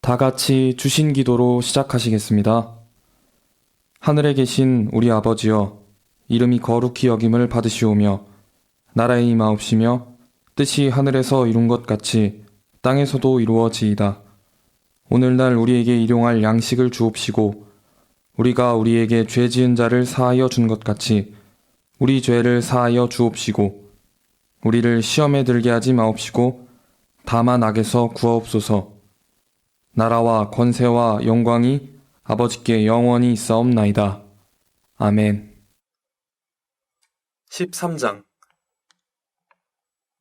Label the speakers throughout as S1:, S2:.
S1: 다 같이 주신 기도로 시작하시겠습니다. 하늘에 계신 우리 아버지여, 이름이 거룩히 여김을 받으시오며 나라의 임하옵시며 뜻이 하늘에서 이룬 것 같이 땅에서도 이루어지이다. 오늘날 우리에게 일용할 양식을 주옵시고 우리가 우리에게 죄 지은 자를 사하여 준 것 같이 우리 죄를 사하여 주옵시고 우리를 시험에 들게 하지 마옵시고 다만 악에서 구하옵소서. 나라와 권세와 영광이 아버지께 영원히 있사옵나이다. 아멘.
S2: 13장.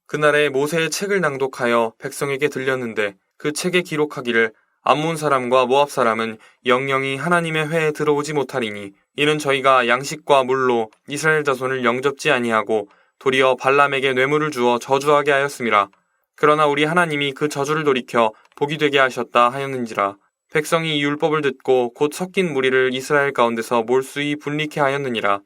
S2: 그날에 모세의 책을 낭독하여 백성에게 들렸는데 그 책에 기록하기를 암몬 사람과 모압 사람은 영영이 하나님의 회에 들어오지 못하리니 이는 저희가 양식과 물로 이스라엘 자손을 영접지 아니하고 도리어 발람에게 뇌물을 주어 저주하게 하였음이라. 그러나 우리 하나님이 그 저주를 돌이켜 복이 되게 하셨다 하였는지라. 백성이 이 율법을 듣고 곧 섞인 무리를 이스라엘 가운데서 몰수히 분리케 하였느니라.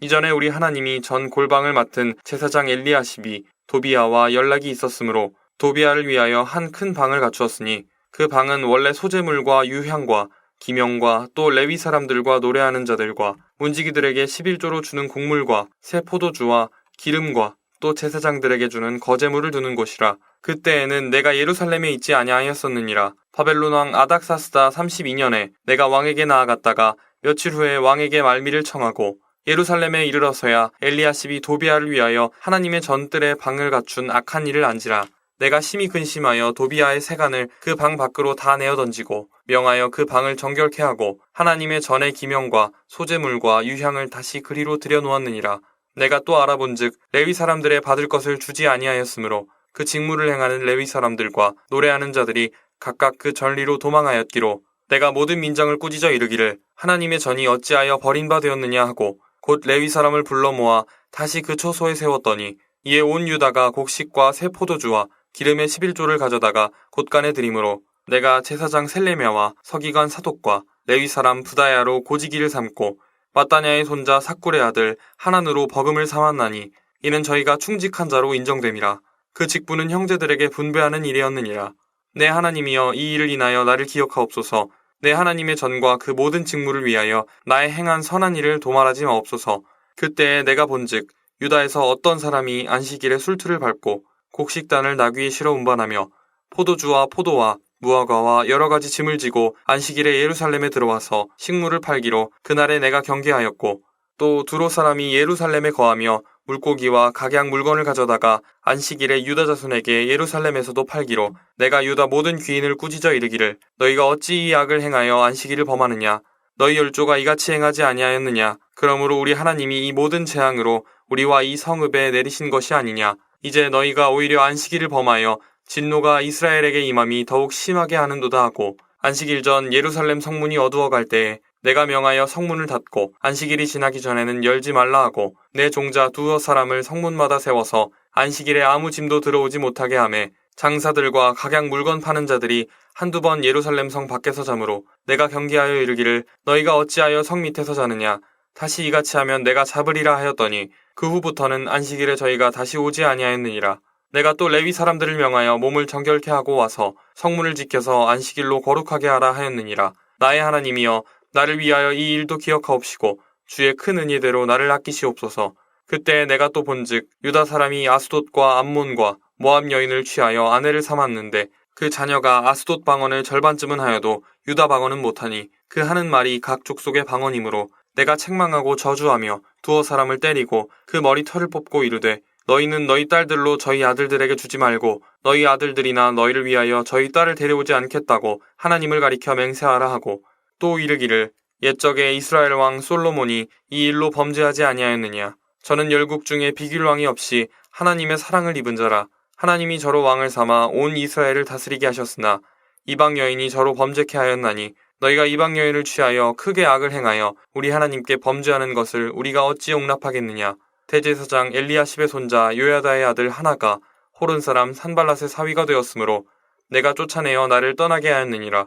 S2: 이전에 우리 하나님이 전 골방을 맡은 제사장 엘리야십이 도비야와 연락이 있었으므로 도비야를 위하여 한 큰 방을 갖추었으니 그 방은 원래 소재물과 유향과 기명과 또 레위 사람들과 노래하는 자들과 문지기들에게 11조로 주는 곡물과 새 포도주와 기름과 또 제사장들에게 주는 거제물을 두는 곳이라. 그때에는 내가 예루살렘에 있지 아니하였었느니라. 바벨론 왕 아닥사스다 32년에 내가 왕에게 나아갔다가 며칠 후에 왕에게 말미를 청하고 예루살렘에 이르러서야 엘리야십이 도비야를 위하여 하나님의 전뜰에 방을 갖춘 악한 일을 안지라. 내가 심히 근심하여 도비야의 세간을 그 방 밖으로 다 내어 던지고 명하여 그 방을 정결케 하고 하나님의 전의 기명과 소재물과 유향을 다시 그리로 들여놓았느니라. 내가 또 알아본즉 레위 사람들의 받을 것을 주지 아니하였으므로 그 직무를 행하는 레위 사람들과 노래하는 자들이 각각 그 전리로 도망하였기로 내가 모든 민정을 꾸짖어 이르기를 하나님의 전이 어찌하여 버린 바 되었느냐 하고 곧 레위 사람을 불러 모아 다시 그 처소에 세웠더니 이에 온 유다가 곡식과 새 포도주와 기름의 11조를 가져다가 곳간에 드림으로 내가 제사장 셀레미야와 서기관 사독과 레위 사람 부다야로 고지기를 삼고 마따냐의 손자 삭굴의 아들 하난으로 버금을 삼았나니 이는 저희가 충직한 자로 인정됨이라. 그 직분은 형제들에게 분배하는 일이었느니라. 내 하나님이여 이 일을 인하여 나를 기억하옵소서. 내 하나님의 전과 그 모든 직무를 위하여 나의 행한 선한 일을 도말하지 마옵소서. 그때에 내가 본즉 유다에서 어떤 사람이 안식일에 술틀을 밟고 곡식단을 나귀에 실어 운반하며 포도주와 포도와 무화과와 여러 가지 짐을 지고 안식일에 예루살렘에 들어와서 식물을 팔기로 그날에 내가 경계하였고 또 두로 사람이 예루살렘에 거하며 물고기와 각양 물건을 가져다가 안식일에 유다 자손에게 예루살렘에서도 팔기로 내가 유다 모든 귀인을 꾸짖어 이르기를 너희가 어찌 이 악을 행하여 안식일을 범하느냐. 너희 열조가 이같이 행하지 아니하였느냐. 그러므로 우리 하나님이 이 모든 재앙으로 우리와 이 성읍에 내리신 것이 아니냐. 이제 너희가 오히려 안식일을 범하여 진노가 이스라엘에게 임함이 더욱 심하게 하는도다 하고 안식일 전 예루살렘 성문이 어두워갈 때에 내가 명하여 성문을 닫고 안식일이 지나기 전에는 열지 말라 하고 내 종자 두어 사람을 성문마다 세워서 안식일에 아무 짐도 들어오지 못하게 하매 장사들과 각양 물건 파는 자들이 한두 번 예루살렘 성 밖에서 자므로 내가 경계하여 이르기를 너희가 어찌하여 성 밑에서 자느냐. 다시 이같이 하면 내가 잡으리라 하였더니 그 후부터는 안식일에 저희가 다시 오지 아니하였느니라. 내가 또 레위 사람들을 명하여 몸을 정결케 하고 와서 성문을 지켜서 안식일로 거룩하게 하라 하였느니라. 나의 하나님이여 나를 위하여 이 일도 기억하옵시고 주의 큰 은혜대로 나를 아끼시옵소서. 그때 내가 또 본즉 유다 사람이 아스돗과 암몬과 모압 여인을 취하여 아내를 삼았는데 그 자녀가 아스돗 방언을 절반쯤은 하여도 유다 방언은 못하니 그 하는 말이 각 족속의 방언이므로 내가 책망하고 저주하며 두어 사람을 때리고 그 머리털을 뽑고 이르되 너희는 너희 딸들로 저희 아들들에게 주지 말고 너희 아들들이나 너희를 위하여 저희 딸을 데려오지 않겠다고 하나님을 가리켜 맹세하라 하고 또 이르기를 옛적에 이스라엘 왕 솔로몬이 이 일로 범죄하지 아니하였느냐. 저는 열국 중에 비길 왕이 없이 하나님의 사랑을 입은 자라. 하나님이 저로 왕을 삼아 온 이스라엘을 다스리게 하셨으나 이방 여인이 저로 범죄케 하였나니 너희가 이방 여인을 취하여 크게 악을 행하여 우리 하나님께 범죄하는 것을 우리가 어찌 용납하겠느냐. 대제사장 엘리야십의 손자 요야다의 아들 하나가 호른 사람 산발랏의 사위가 되었으므로 내가 쫓아내어 나를 떠나게 하였느니라.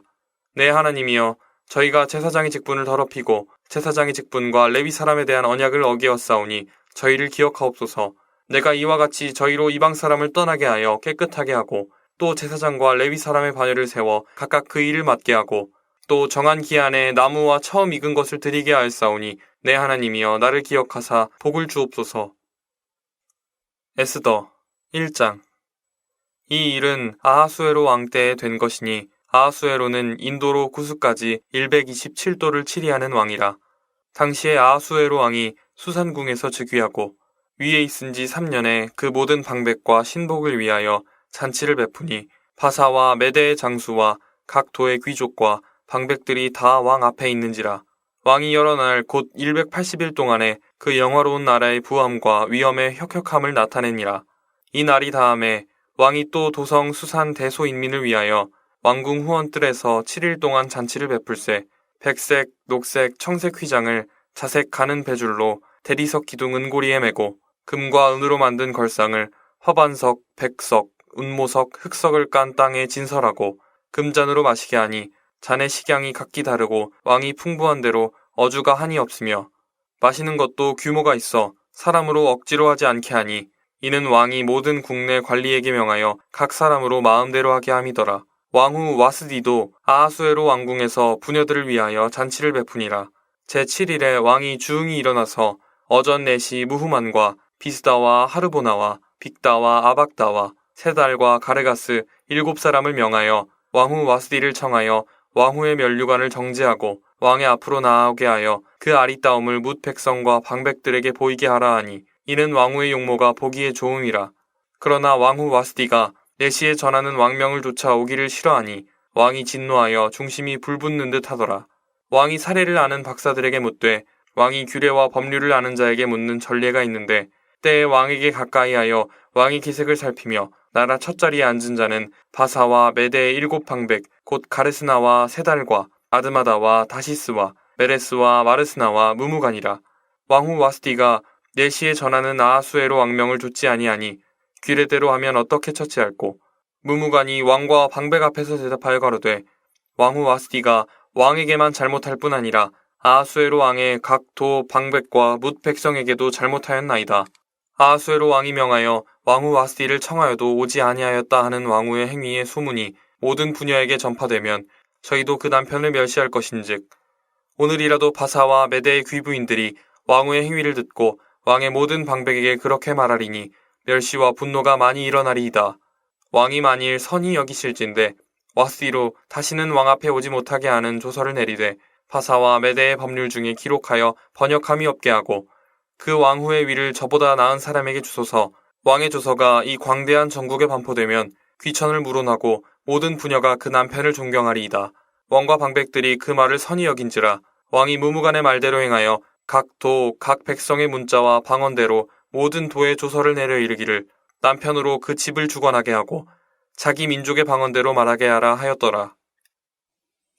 S2: 내 하나님이여 저희가 제사장의 직분을 더럽히고 제사장의 직분과 레위 사람에 대한 언약을 어기었사오니 저희를 기억하옵소서. 내가 이와 같이 저희로 이방 사람을 떠나게 하여 깨끗하게 하고 또 제사장과 레위 사람의 반열을 세워 각각 그 일을 맡게 하고 또 정한 기한에 나무와 처음 익은 것을 드리게 하였사오니 내 하나님이여 나를 기억하사 복을 주옵소서. 에스더 1장. 이 일은 아하수에로 왕 때에 된 것이니 아하수에로는 인도로 구스까지 127도를 치리하는 왕이라. 당시에 아하수에로 왕이 수산궁에서 즉위하고 위에 있은 지 3년에 그 모든 방백과 신복을 위하여 잔치를 베푸니 바사와 메대의 장수와 각 도의 귀족과 방백들이 다 왕 앞에 있는지라. 왕이 여러 날 곧 180일 동안에 그 영화로운 나라의 부함과 위엄의 혁혁함을 나타내니라. 이 날이 다음에 왕이 또 도성 수산 대소인민을 위하여 왕궁 후원뜰에서 7일 동안 잔치를 베풀세 백색, 녹색, 청색 휘장을 자색 가는 배줄로 대리석 기둥 은고리에 메고 금과 은으로 만든 걸상을 화반석, 백석, 운모석, 흑석을 깐 땅에 진설하고 금잔으로 마시게 하니 잔의 식양이 각기 다르고 왕이 풍부한 대로 어주가 한이 없으며 마시는 것도 규모가 있어 사람으로 억지로 하지 않게 하니 이는 왕이 모든 국내 관리에게 명하여 각 사람으로 마음대로 하게 함이더라. 왕후 와스디도 아하수에로 왕궁에서 부녀들을 위하여 잔치를 베푸니라. 제7일에 왕이 주응이 일어나서 어전 넷이 무후만과 비스다와 하르보나와 빅다와 아박다와 세달과 가레가스 7사람을 명하여 왕후 와스디를 청하여 왕후의 면류관을 정제하고 왕의 앞으로 나아오게 하여 그 아리따움을 뭇 백성과 방백들에게 보이게 하라 하니 이는 왕후의 용모가 보기에 좋음이라. 그러나 왕후 와스디가 내시에 전하는 왕명을 쫓아 오기를 싫어하니 왕이 진노하여 중심이 불붙는 듯 하더라. 왕이 사례를 아는 박사들에게 묻되 왕이 규례와 법률을 아는 자에게 묻는 전례가 있는데 때에 왕에게 가까이하여 왕의 기색을 살피며 나라 첫자리에 앉은 자는 바사와 메대의 7방백 곧 가르스나와 세달과 아드마다와 다시스와 메레스와 마르스나와 무무간이라. 왕후 와스디가 내시에 전하는 아하수에로 왕명을 좇지 아니하니 규례대로 하면 어떻게 처치할꼬. 무무간이 왕과 방백 앞에서 대답하여 가로되 왕후 와스디가 왕에게만 잘못할 뿐 아니라 아하수에로 왕의 각 도 방백과 뭇 백성에게도 잘못하였나이다. 아하수에로 왕이 명하여 왕후 와스디를 청하여도 오지 아니하였다 하는 왕후의 행위의 소문이 모든 부녀에게 전파되면 저희도 그 남편을 멸시할 것인즉 오늘이라도 바사와 메대의 귀부인들이 왕후의 행위를 듣고 왕의 모든 방백에게 그렇게 말하리니 멸시와 분노가 많이 일어나리이다. 왕이 만일 선히 여기실진데 와스디로 다시는 왕 앞에 오지 못하게 하는 조서를 내리되 바사와 메대의 법률 중에 기록하여 번역함이 없게 하고 그 왕후의 위를 저보다 나은 사람에게 주소서. 왕의 조서가 이 광대한 전국에 반포되면 귀천을 물어나고 모든 부녀가 그 남편을 존경하리이다. 왕과 방백들이 그 말을 선히 여긴지라. 왕이 무무간의 말대로 행하여 각 도, 각 백성의 문자와 방언대로 모든 도에 조서를 내려 이르기를 남편으로 그 집을 주관하게 하고 자기 민족의 방언대로 말하게 하라 하였더라.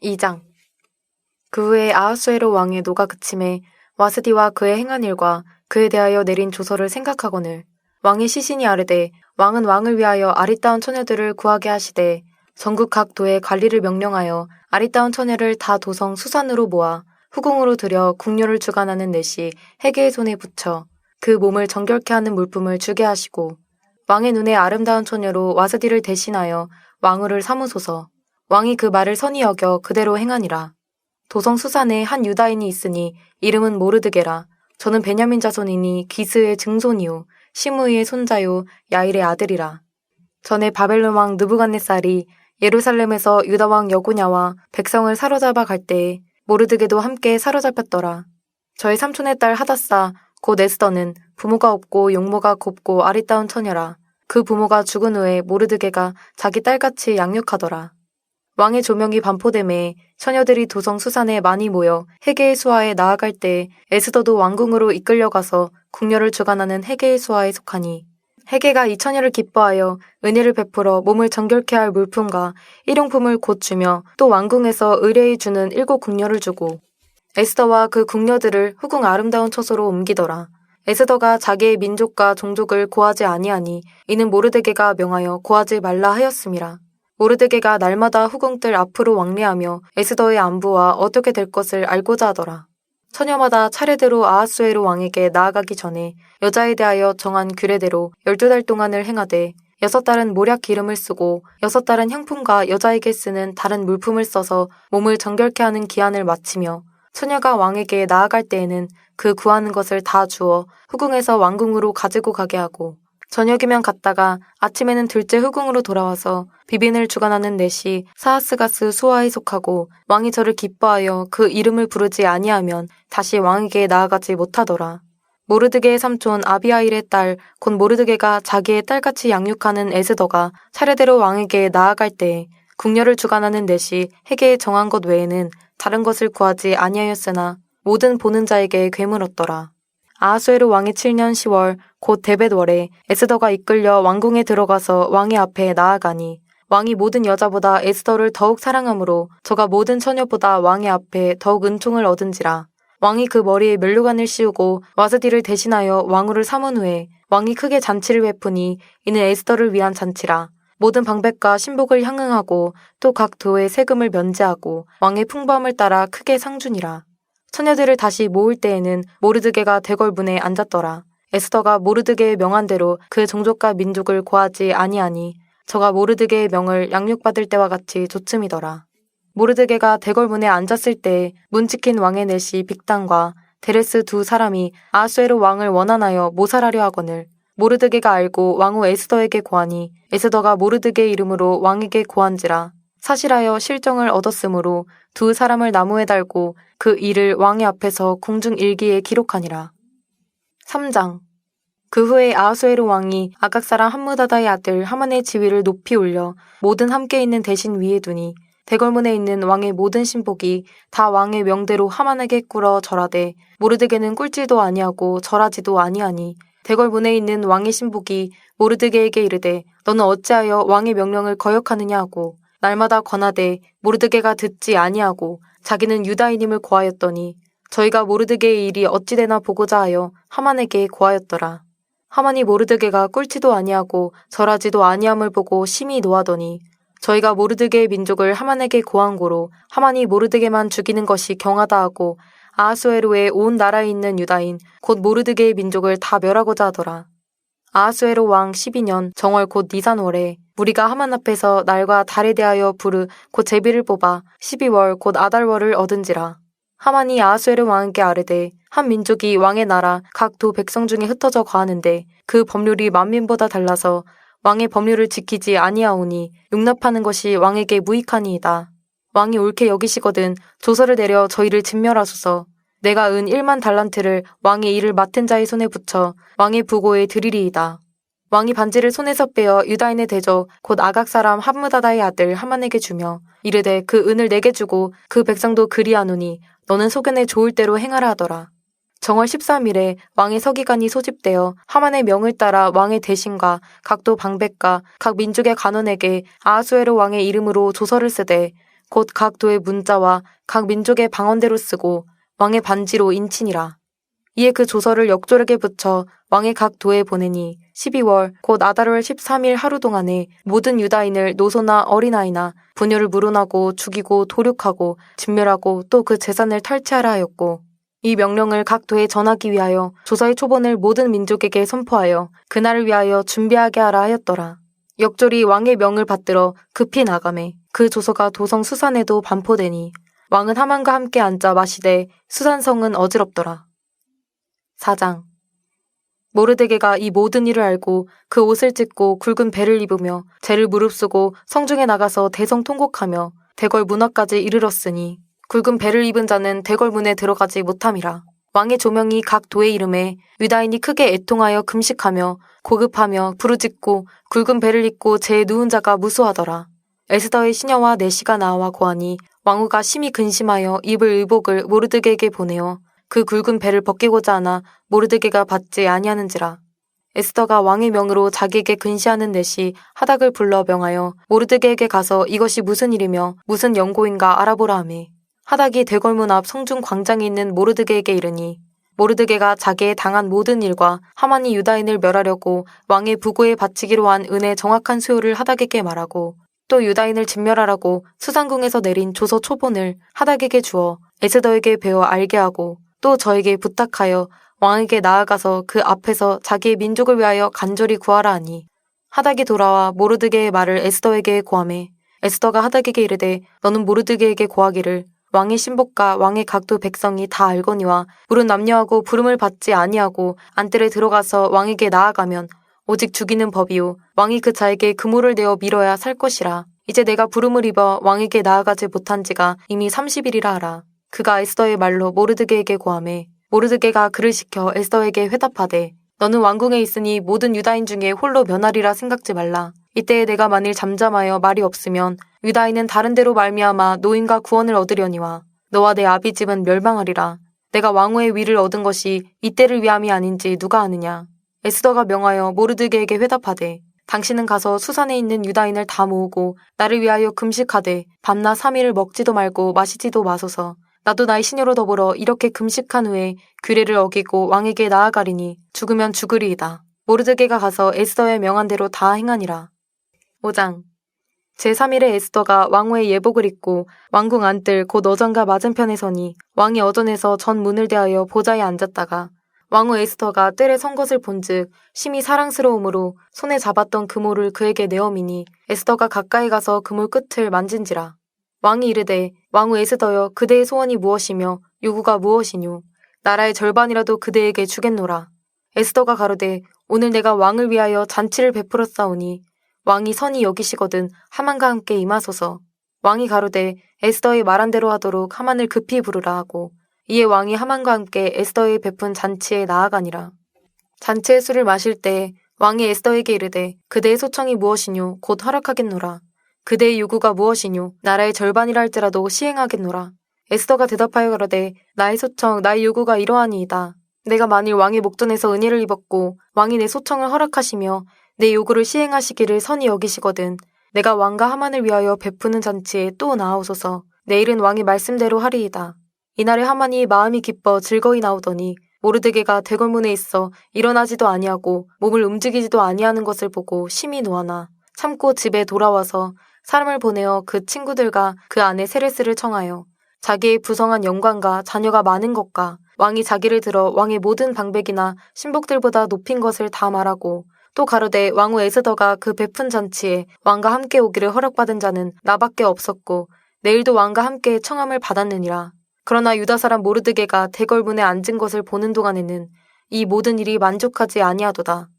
S3: 2장. 그 후에 아하수에로 왕의 노가 그침에 와스디와 그의 행한 일과 그에 대하여 내린 조서를 생각하거늘 왕의 시신이 아르되 왕은 왕을 위하여 아리따운 처녀들을 구하게 하시되 전국 각 도의 관리를 명령하여 아리따운 처녀를 다 도성 수산으로 모아 후궁으로 들여 궁녀를 주관하는 넷이 해계의 손에 붙여 그 몸을 정결케 하는 물품을 주게 하시고 왕의 눈에 아름다운 처녀로 와스디를 대신하여 왕후를 삼으소서. 왕이 그 말을 선히 여겨 그대로 행하니라. 도성 수산에 한 유다인이 있으니 이름은 모르드게라. 저는 베냐민 자손이니 기스의 증손이요 시므이의 손자요 야일의 아들이라. 전에 바벨론 왕 느부갓네살이 예루살렘에서 유다 왕 여고냐와 백성을 사로잡아 갈 때에 모르드게도 함께 사로잡혔더라. 저의 삼촌의 딸 하다사 곧 에스더는 부모가 없고 용모가 곱고 아리따운 처녀라. 그 부모가 죽은 후에 모르드게가 자기 딸같이 양육하더라. 왕의 조명이 반포됨에 처녀들이 도성 수산에 많이 모여 해계의 수하에 나아갈 때 에스더도 왕궁으로 이끌려가서 궁녀를 주관하는 해계의 수하에 속하니 해계가 이 처녀를 기뻐하여 은혜를 베풀어 몸을 정결케 할 물품과 일용품을 곧 주며 또 왕궁에서 의뢰히 주는 7 궁녀를 주고 에스더와 그 궁녀들을 후궁 아름다운 처소로 옮기더라. 에스더가 자기의 민족과 종족을 고하지 아니하니 이는 모르드게가 명하여 고하지 말라 하였음이라. 모르드게가 날마다 후궁들 앞으로 왕래하며 에스더의 안부와 어떻게 될 것을 알고자 하더라. 처녀마다 차례대로 아하수에로 왕에게 나아가기 전에 여자에 대하여 정한 규례대로 12달 동안을 행하되 6달은 모략 기름을 쓰고 6달은 향품과 여자에게 쓰는 다른 물품을 써서 몸을 정결케 하는 기한을 마치며 처녀가 왕에게 나아갈 때에는 그 구하는 것을 다 주어 후궁에서 왕궁으로 가지고 가게 하고 저녁이면 갔다가 아침에는 들째 후궁으로 돌아와서 비빈을 주관하는 넷이 사하스가스 수하에 속하고 왕이 저를 기뻐하여 그 이름을 부르지 아니하면 다시 왕에게 나아가지 못하더라. 모르드게의 삼촌 아비하일의 딸 곧 모르드게가 자기의 딸같이 양육하는 에스더가 차례대로 왕에게 나아갈 때에 궁녀를 주관하는 넷이 해계에 정한 것 외에는 다른 것을 구하지 아니하였으나 모든 보는 자에게 괴물었더라. 아하수에로 왕의 7년 10월 곧 데벳월에 에스더가 이끌려 왕궁에 들어가서 왕의 앞에 나아가니 왕이 모든 여자보다 에스더를 더욱 사랑하므로 저가 모든 처녀보다 왕의 앞에 더욱 은총을 얻은지라. 왕이 그 머리에 면류관을 씌우고 와스디를 대신하여 왕후를 삼은 후에 왕이 크게 잔치를 베푸니 이는 에스더를 위한 잔치라. 모든 방백과 신복을 향응하고 또 각 도에 세금을 면제하고 왕의 풍부함을 따라 크게 상준이라. 처녀들을 다시 모을 때에는 모르드게가 대궐문에 앉았더라. 에스더가 모르드게의 명한대로 그 종족과 민족을 고하지 아니하니 저가 모르드게의 명을 양육받을 때와 같이 조춤이더라. 모르드게가 대궐문에 앉았을 때 문지킨 왕의 넷이 빅단과 데레스 두 사람이 아하수에로 왕을 원한하여 모살하려 하거늘 모르드게가 알고 왕후 에스더에게 고하니 에스더가 모르드게의 이름으로 왕에게 고한지라. 사실하여 실정을 얻었으므로 두 사람을 나무에 달고 그 일을 왕의 앞에서 궁중일기에 기록하니라. 3장. 그 후에 아하수에로 왕이 아각 사람 함므다다의 아들 하만의 지위를 높이 올려 모든 함께 있는 대신 위에 두니 대궐문에 있는 왕의 모든 신복이 다 왕의 명대로 하만에게 꿇어 절하되 모르드게는 꿇지도 아니하고 절하지도 아니하니 대궐문에 있는 왕의 신복이 모르드게에게 이르되 너는 어찌하여 왕의 명령을 거역하느냐 하고 날마다 권하되 모르드게가 듣지 아니하고 자기는 유다인임을 고하였더니 저희가 모르드게의 일이 어찌되나 보고자 하여 하만에게 고하였더라. 하만이 모르드게가 꿇지도 아니하고 절하지도 아니함을 보고 심히 노하더니 저희가 모르드게의 민족을 하만에게 고한 고로 하만이 모르드게만 죽이는 것이 경하다 하고 아하수에로의 온 나라에 있는 유다인 곧 모르드게의 민족을 다 멸하고자 하더라. 아하수에로 왕 12년 정월 곧 니산월에 무리가 하만 앞에서 날과 달에 대하여 부르 곧 제비를 뽑아 12월 곧 아달월을 얻은지라. 하만이 아하수에로 왕에게 아뢰되 한 민족이 왕의 나라 각 도 백성 중에 흩어져 거하는데 그 법률이 만민보다 달라서 왕의 법률을 지키지 아니하오니 용납하는 것이 왕에게 무익하니이다. 왕이 옳게 여기시거든 조서를 내려 저희를 진멸하소서. 내가 은 1만 달란트를 왕의 일을 맡은 자의 손에 붙여 왕의 부고에 드리리이다. 왕이 반지를 손에서 빼어 유다인의 대저 곧 아각 사람 함므다다의 아들 하만에게 주며 이르되 그 은을 내게 주고 그 백성도 그리하노니 너는 소견에 좋을 대로 행하라 하더라. 정월 13일에 왕의 서기관이 소집되어 하만의 명을 따라 왕의 대신과 각도 방백과 각 민족의 간원에게 아하수에로 왕의 이름으로 조서를 쓰되 곧 각 도의 문자와 각 민족의 방언대로 쓰고 왕의 반지로 인치니라. 이에 그 조서를 역조력에 붙여 왕의 각 도에 보내니 12월 곧 아달월 13일 하루 동안에 모든 유다인을 노소나 어린아이나 부녀를 물어나고 죽이고 도륙하고 진멸하고 또 그 재산을 탈취하라 하였고 이 명령을 각 도에 전하기 위하여 조서의 초본을 모든 민족에게 선포하여 그날을 위하여 준비하게 하라 하였더라. 역졸이 왕의 명을 받들어 급히 나가매 그 조서가 도성 수산에도 반포되니 왕은 하만과 함께 앉아 마시되 수산성은 어지럽더라. 4장. 모르드게가 이 모든 일을 알고 그 옷을 찢고 굵은 배를 입으며 재를 무릅쓰고 성중에 나가서 대성 통곡하며 대궐 문 앞까지 이르렀으니 굵은 배를 입은 자는 대궐문에 들어가지 못함이라. 왕의 조명이 각 도의 이름에 유다인이 크게 애통하여 금식하며 고급하며 부르짖고 굵은 배를 입고 재에 누운 자가 무수하더라. 에스더의 시녀와 내시가 나와 고하니 왕후가 심히 근심하여 입을 의복을 모르드게에게 보내어 그 굵은 배를 벗기고자 하나 모르드게가 받지 아니하는지라. 에스더가 왕의 명으로 자기에게 근시하는 넷이 하닥을 불러 명하여 모르드게에게 가서 이것이 무슨 일이며 무슨 연고인가 알아보라 하매 하닥이 대궐문 앞 성중 광장에 있는 모르드게에게 이르니 모르드게가 자기의 당한 모든 일과 하만이 유다인을 멸하려고 왕의 부고에 바치기로 한 은의 정확한 수요를 하닥에게 말하고 또 유다인을 진멸하라고 수상궁에서 내린 조서 초본을 하닥에게 주어 에스더에게 배워 알게 하고 또 저에게 부탁하여 왕에게 나아가서 그 앞에서 자기의 민족을 위하여 간절히 구하라 하니 하닥이 돌아와 모르드게의 말을 에스더에게 고하매 에스더가 하닥에게 이르되 너는 모르드게에게 고하기를 왕의 신복과 왕의 각도 백성이 다 알거니와 물은 남녀하고 부름을 받지 아니하고 안뜰에 들어가서 왕에게 나아가면 오직 죽이는 법이요 왕이 그 자에게 그물을 내어 밀어야 살 것이라. 이제 내가 부름을 입어 왕에게 나아가지 못한 지가 이미 30일이라 하라. 그가 에스더의 말로 모르드게에게 고하매 모르드게가 그를 시켜 에스더에게 회답하되 너는 왕궁에 있으니 모든 유다인 중에 홀로 면하리라 생각지 말라. 이때에 내가 만일 잠잠하여 말이 없으면 유다인은 다른 데로 말미암아 노임과 구원을 얻으려니와 너와 내 아비 집은 멸망하리라. 내가 왕후의 위를 얻은 것이 이때를 위함이 아닌지 누가 아느냐. 에스더가 명하여 모르드게에게 회답하되 당신은 가서 수산에 있는 유다인을 다 모으고 나를 위하여 금식하되 밤낮 3일을 먹지도 말고 마시지도 마소서. 나도 나의 시녀로 더불어 이렇게 금식한 후에 규례를 어기고 왕에게 나아가리니 죽으면 죽으리이다. 모르드게가 가서 에스더의 명한 대로 다 행하니라. 5장 제3일에 에스더가 왕후의 예복을 입고 왕궁 안뜰 곧 어전과 맞은편에 서니 왕이 어전에서 전 문을 대하여 보좌에 앉았다가 왕후 에스더가 뜰에 선 것을 본즉 심히 사랑스러움으로 손에 잡았던 그물을 그에게 내어미니 에스더가 가까이 가서 그물 끝을 만진지라. 왕이 이르되 왕후 에스더여 그대의 소원이 무엇이며 요구가 무엇이뇨. 나라의 절반이라도 그대에게 주겠노라. 에스더가 가로되 오늘 내가 왕을 위하여 잔치를 베풀었사오니 왕이 선히 여기시거든 하만과 함께 임하소서. 왕이 가로되 에스더의 말한 대로 하도록 하만을 급히 부르라 하고 이에 왕이 하만과 함께 에스더의 베푼 잔치에 나아가니라. 잔치의 술을 마실 때 왕이 에스더에게 이르되 그대의 소청이 무엇이뇨 곧 허락하겠노라. 그대의 요구가 무엇이뇨 나라의 절반이라 할지라도 시행하겠노라. 에스더가 대답하여 가로되 나의 소청 나의 요구가 이러하니이다. 내가 만일 왕의 목전에서 은혜를 입었고 왕이 내 소청을 허락하시며 내 요구를 시행하시기를 선히 여기시거든 내가 왕과 하만을 위하여 베푸는 잔치에 또 나아오소서. 내일은 왕의 말씀대로 하리이다. 이날에 하만이 마음이 기뻐 즐거이 나오더니 모르드게가 대궐문에 있어 일어나지도 아니하고 몸을 움직이지도 아니하는 것을 보고 심히 노하나 참고 집에 돌아와서 사람을 보내어 그 친구들과 그 아내 세레스를 청하여 자기의 부성한 영광과 자녀가 많은 것과 왕이 자기를 들어 왕의 모든 방백이나 신복들보다 높인 것을 다 말하고 또 가로되 왕후 에스더가 그 베푼 잔치에 왕과 함께 오기를 허락받은 자는 나밖에 없었고 내일도 왕과 함께 청함을 받았느니라. 그러나 유다 사람 모르드게가 대궐문에 앉은 것을 보는 동안에는 이 모든 일이 만족하지 아니하도다.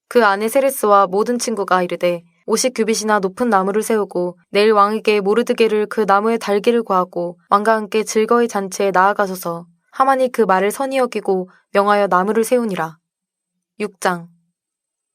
S3: 그 아내 세레스와 모든 친구가 이르되 50규빗이나 높은 나무를 세우고 내일 왕에게 모르드게를 그 나무에 달기를 구하고 왕과 함께 즐거이 잔치에 나아가소서. 하만이 그 말을 선히 여기고 명하여 나무를 세우니라. 6장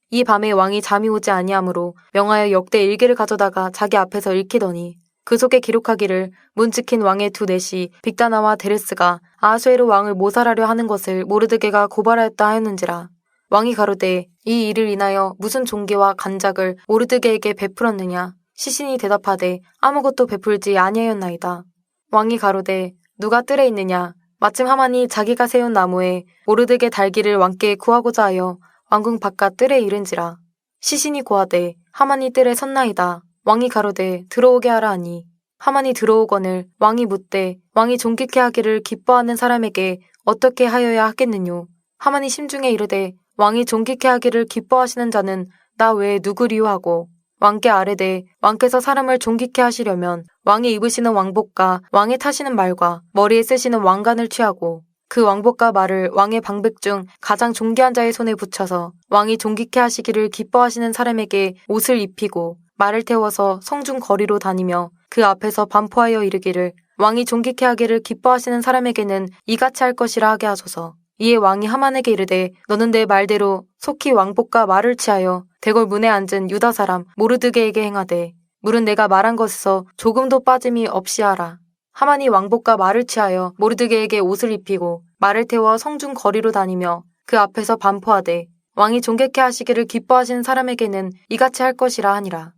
S3: 이 밤에 왕이 잠이 오지 아니하므로 명하여 역대 일기를 가져다가 자기 앞에서 읽히더니 그 속에 기록하기를 문지킨 왕의 두 내시 빅다나와 데레스가 아하수에로 왕을 모살하려 하는 것을 모르드게가 고발하였다 하였는지라. 왕이 가로되 이 일을 인하여 무슨 종계와 간작을 모르드게에게 베풀었느냐. 시신이 대답하되 아무것도 베풀지 아니하였나이다. 왕이 가로되 누가 뜰에 있느냐. 마침 하만이 자기가 세운 나무에 모르드게 달기를 왕께 구하고자 하여 왕궁 바깥 뜰에 이른지라. 시신이 고하되 하만이 뜰에 섰나이다. 왕이 가로되 들어오게 하라 하니 하만이 들어오거늘 왕이 묻되 왕이 존귀케 하기를 기뻐하는 사람에게 어떻게 하여야 하겠느뇨. 하만이 심중에 이르되 왕이 존귀케 하기를 기뻐하시는 자는 나 외에 누구리요 하고 왕께 아뢰되 왕께서 사람을 존귀케 하시려면 왕이 입으시는 왕복과 왕의 타시는 말과 머리에 쓰시는 왕관을 취하고 그 왕복과 말을 왕의 방백 중 가장 존귀한 자의 손에 붙여서 왕이 존귀케 하시기를 기뻐하시는 사람에게 옷을 입히고 말을 태워서 성중 거리로 다니며 그 앞에서 반포하여 이르기를 왕이 존귀케 하기를 기뻐하시는 사람에게는 이같이 할 것이라 하게 하소서. 이에 왕이 하만에게 이르되 너는 내 말대로 속히 왕복과 말을 취하여 대궐 문에 앉은 유다 사람 모르드게에게 행하되 물은 내가 말한 것에서 조금도 빠짐이 없이 하라. 하만이 왕복과 말을 취하여 모르드게에게 옷을 입히고 말을 태워 성중 거리로 다니며 그 앞에서 반포하되 왕이 존귀케 하시기를 기뻐하시는 사람에게는 이같이 할 것이라 하니라.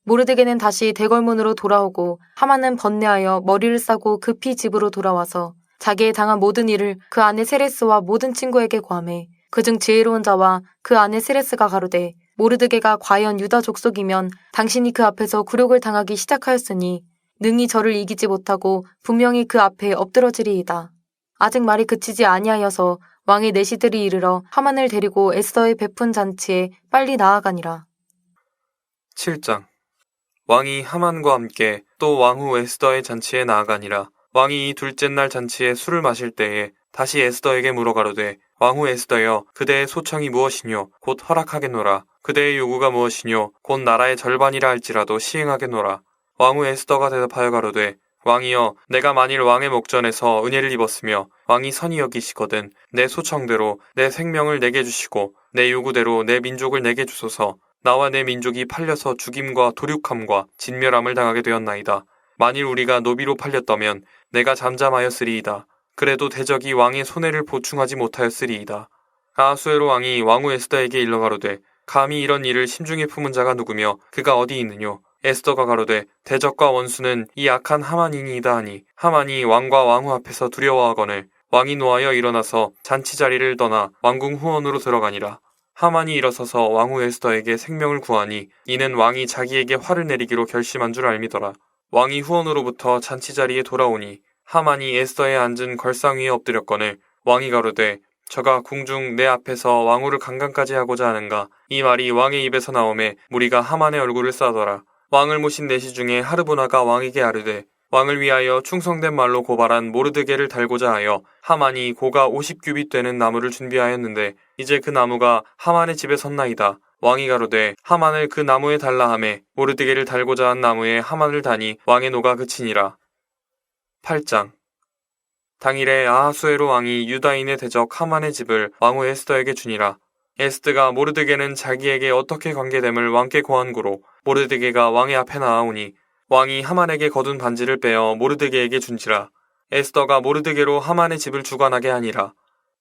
S3: 모르드게는 다시 대궐문으로 돌아오고 하만은 번뇌하여 머리를 싸고 급히 집으로 돌아와서 자기의 당한 모든 일을 그 아내 세레스와 모든 친구에게 고하매 그중 지혜로운 자와 그 아내 세레스가 가로되 모르드게가 과연 유다 족속이면 당신이 그 앞에서 굴욕을 당하기 시작하였으니 능히 저를 이기지 못하고 분명히 그 앞에 엎드러지리이다. 아직 말이 그치지 아니하여서 왕의 내시들이 이르러 하만을 데리고 에스더의 베푼 잔치에 빨리 나아가니라.
S2: 7장. 왕이 하만과 함께 또 왕후 에스더의 잔치에 나아가니라. 왕이 이 둘째 날 잔치에 술을 마실 때에 다시 에스더에게 물어가로되 왕후 에스더여 그대의 소청이 무엇이뇨 곧 허락하겠노라. 그대의 요구가 무엇이뇨 곧 나라의 절반이라 할지라도 시행하겠노라. 왕후 에스더가 대답하여 가로되 왕이여 내가 만일 왕의 목전에서 은혜를 입었으며 왕이 선히 여기시거든 내 소청대로 내 생명을 내게 주시고 내 요구대로 내 민족을 내게 주소서. 나와 내 민족이 팔려서 죽임과 도륙함과 진멸함을 당하게 되었나이다. 만일 우리가 노비로 팔렸다면 내가 잠잠하였으리이다. 그래도 대적이 왕의 손해를 보충하지 못하였으리이다. 아하수에로 왕이 왕후 에스더에게 일러가로되 감히 이런 일을 심중에 품은 자가 누구며 그가 어디 있느뇨. 에스더가 가로되 대적과 원수는 이 악한 하만이니이다 하니 하만이 왕과 왕후 앞에서 두려워하거늘 왕이 노하여 일어나서 잔치 자리를 떠나 왕궁 후원으로 들어가니라. 하만이 일어서서 왕후 에스더에게 생명을 구하니 이는 왕이 자기에게 화를 내리기로 결심한 줄 알미더라. 왕이 후원으로부터 잔치 자리에 돌아오니 하만이 에스더에 앉은 걸상 위에 엎드렸거늘 왕이 가로되 저가 궁중 내 앞에서 왕후를 강간까지 하고자 하는가. 이 말이 왕의 입에서 나오매 무리가 하만의 얼굴을 싸더라. 왕을 모신 내시 중에 하르보나가 왕에게 아르되 왕을 위하여 충성된 말로 고발한 모르드게를 달고자 하여 하만이 고가 50규빗 되는 나무를 준비하였는데 이제 그 나무가 하만의 집에 섰나이다. 왕이 가로되 하만을 그 나무에 달라 하매 모르드게를 달고자 한 나무에 하만을 다니 왕의 노가 그치니라. 8장. 당일에 아하수에로 왕이 유다인의 대적 하만의 집을 왕후 에스더에게 주니라. 에스더가 모르드게는 자기에게 어떻게 관계됨을 왕께 고한고로 모르드게가 왕의 앞에 나아오니 왕이 하만에게 거둔 반지를 빼어 모르드게에게 준지라. 에스더가 모르드게로 하만의 집을 주관하게 하니라.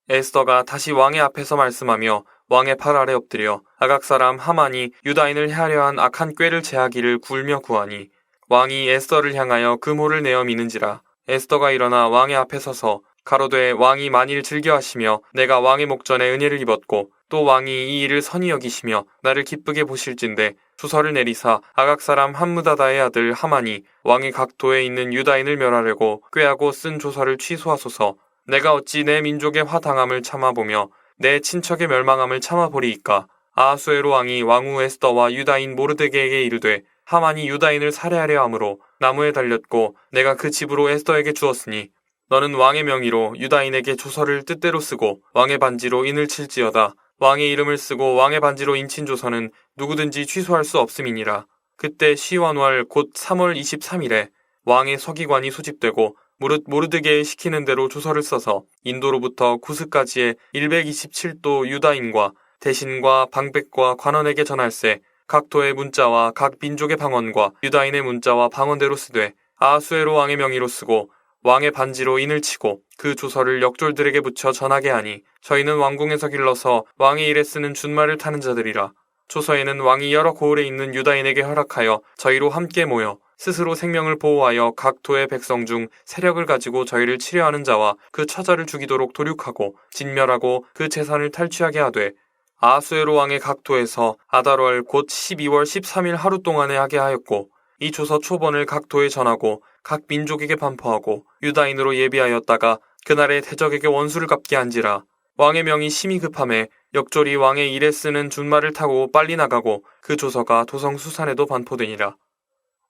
S2: 에스더가 다시 왕의 앞에서 말씀하며 왕의 팔 아래 엎드려 아각 사람 하만이 유다인을 해하려 한 악한 꾀를 제하기를 굴며 구하니 왕이 에스더를 향하여 금호를 내어 미는지라. 에스더가 일어나 왕의 앞에 서서 가로되 왕이 만일 즐겨하시며 내가 왕의 목전에 은혜를 입었고 또 왕이 이 일을 선히 여기시며 나를 기쁘게 보실진대 주서를 내리사 아각 사람 함무다다의 아들 하만이 왕의 각도에 있는 유다인을 멸하려고 꾀하고 쓴 조서를 취소하소서. 내가 어찌 내 민족의 화당함을 참아보며 내 친척의 멸망함을 참아보리이까. 아하수에로 왕이 왕후 에스더와 유다인 모르드게에게 이르되 하만이 유다인을 살해하려 함으로 나무에 달렸고 내가 그 집으로 에스더에게 주었으니 너는 왕의 명의로 유다인에게 조서를 뜻대로 쓰고 왕의 반지로 인을 칠지어다. 왕의 이름을 쓰고 왕의 반지로 인친 조서는 누구든지 취소할 수 없음이니라. 그때 시완월 곧 3월 23일에 왕의 서기관이 소집되고 무릇 모르드게의 시키는 대로 조서를 써서 인도로부터 구스까지의 127도 유다인과 대신과 방백과 관원에게 전할세. 각 도의 문자와 각 민족의 방언과 유다인의 문자와 방언대로 쓰되 아하수에로 왕의 명의로 쓰고 왕의 반지로 인을 치고 그 조서를 역졸들에게 붙여 전하게 하니 저희는 왕궁에서 길러서 왕의 일에 쓰는 준말을 타는 자들이라. 조서에는 왕이 여러 고을에 있는 유다인에게 허락하여 저희로 함께 모여 스스로 생명을 보호하여 각 도의 백성 중 세력을 가지고 저희를 치려하는 자와 그 처자를 죽이도록 도륙하고 진멸하고 그 재산을 탈취하게 하되 아하수에로 왕의 각 도에서 아달월 곧 12월 13일 하루 동안에 하게 하였고 이 조서 초본을 각 도에 전하고 각 민족에게 반포하고 유다인으로 예비하였다가 그날에 대적에게 원수를 갚게 한지라. 왕의 명이 심히 급함에 역졸이 왕의 일에 쓰는 준말을 타고 빨리 나가고 그 조서가 도성 수산에도 반포되니라.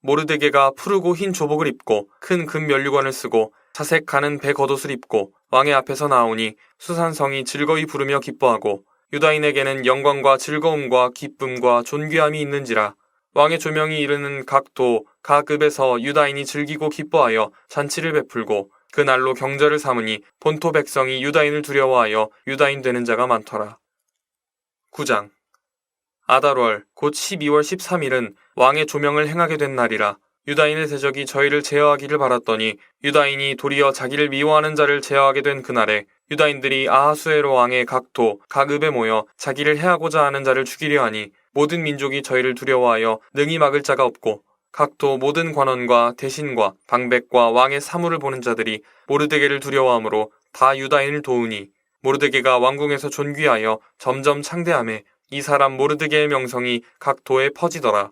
S2: 모르드게가 푸르고 흰 조복을 입고 큰 금 면류관을 쓰고 자색 가는 배 겉옷을 입고 왕의 앞에서 나오니 수산성이 즐거이 부르며 기뻐하고 유다인에게는 영광과 즐거움과 기쁨과 존귀함이 있는지라. 왕의 조명이 이르는 각 도, 각 읍에서 유다인이 즐기고 기뻐하여 잔치를 베풀고 그날로 경절을 삼으니 본토 백성이 유다인을 두려워하여 유다인 되는 자가 많더라. 9장. 아달월 곧 12월 13일은 왕의 조명을 행하게 된 날이라. 유다인의 대적이 저희를 제어하기를 바랐더니 유다인이 도리어 자기를 미워하는 자를 제어하게 된 그날에 유다인들이 아하수에로 왕의 각 도, 각 읍에 모여 자기를 해하고자 하는 자를 죽이려 하니 모든 민족이 저희를 두려워하여 능히 막을 자가 없고 각도 모든 관원과 대신과 방백과 왕의 사물을 보는 자들이 모르드게를 두려워하므로 다 유다인을 도우니 모르드게가 왕궁에서 존귀하여 점점 창대하매 이 사람 모르드게의 명성이 각 도에 퍼지더라.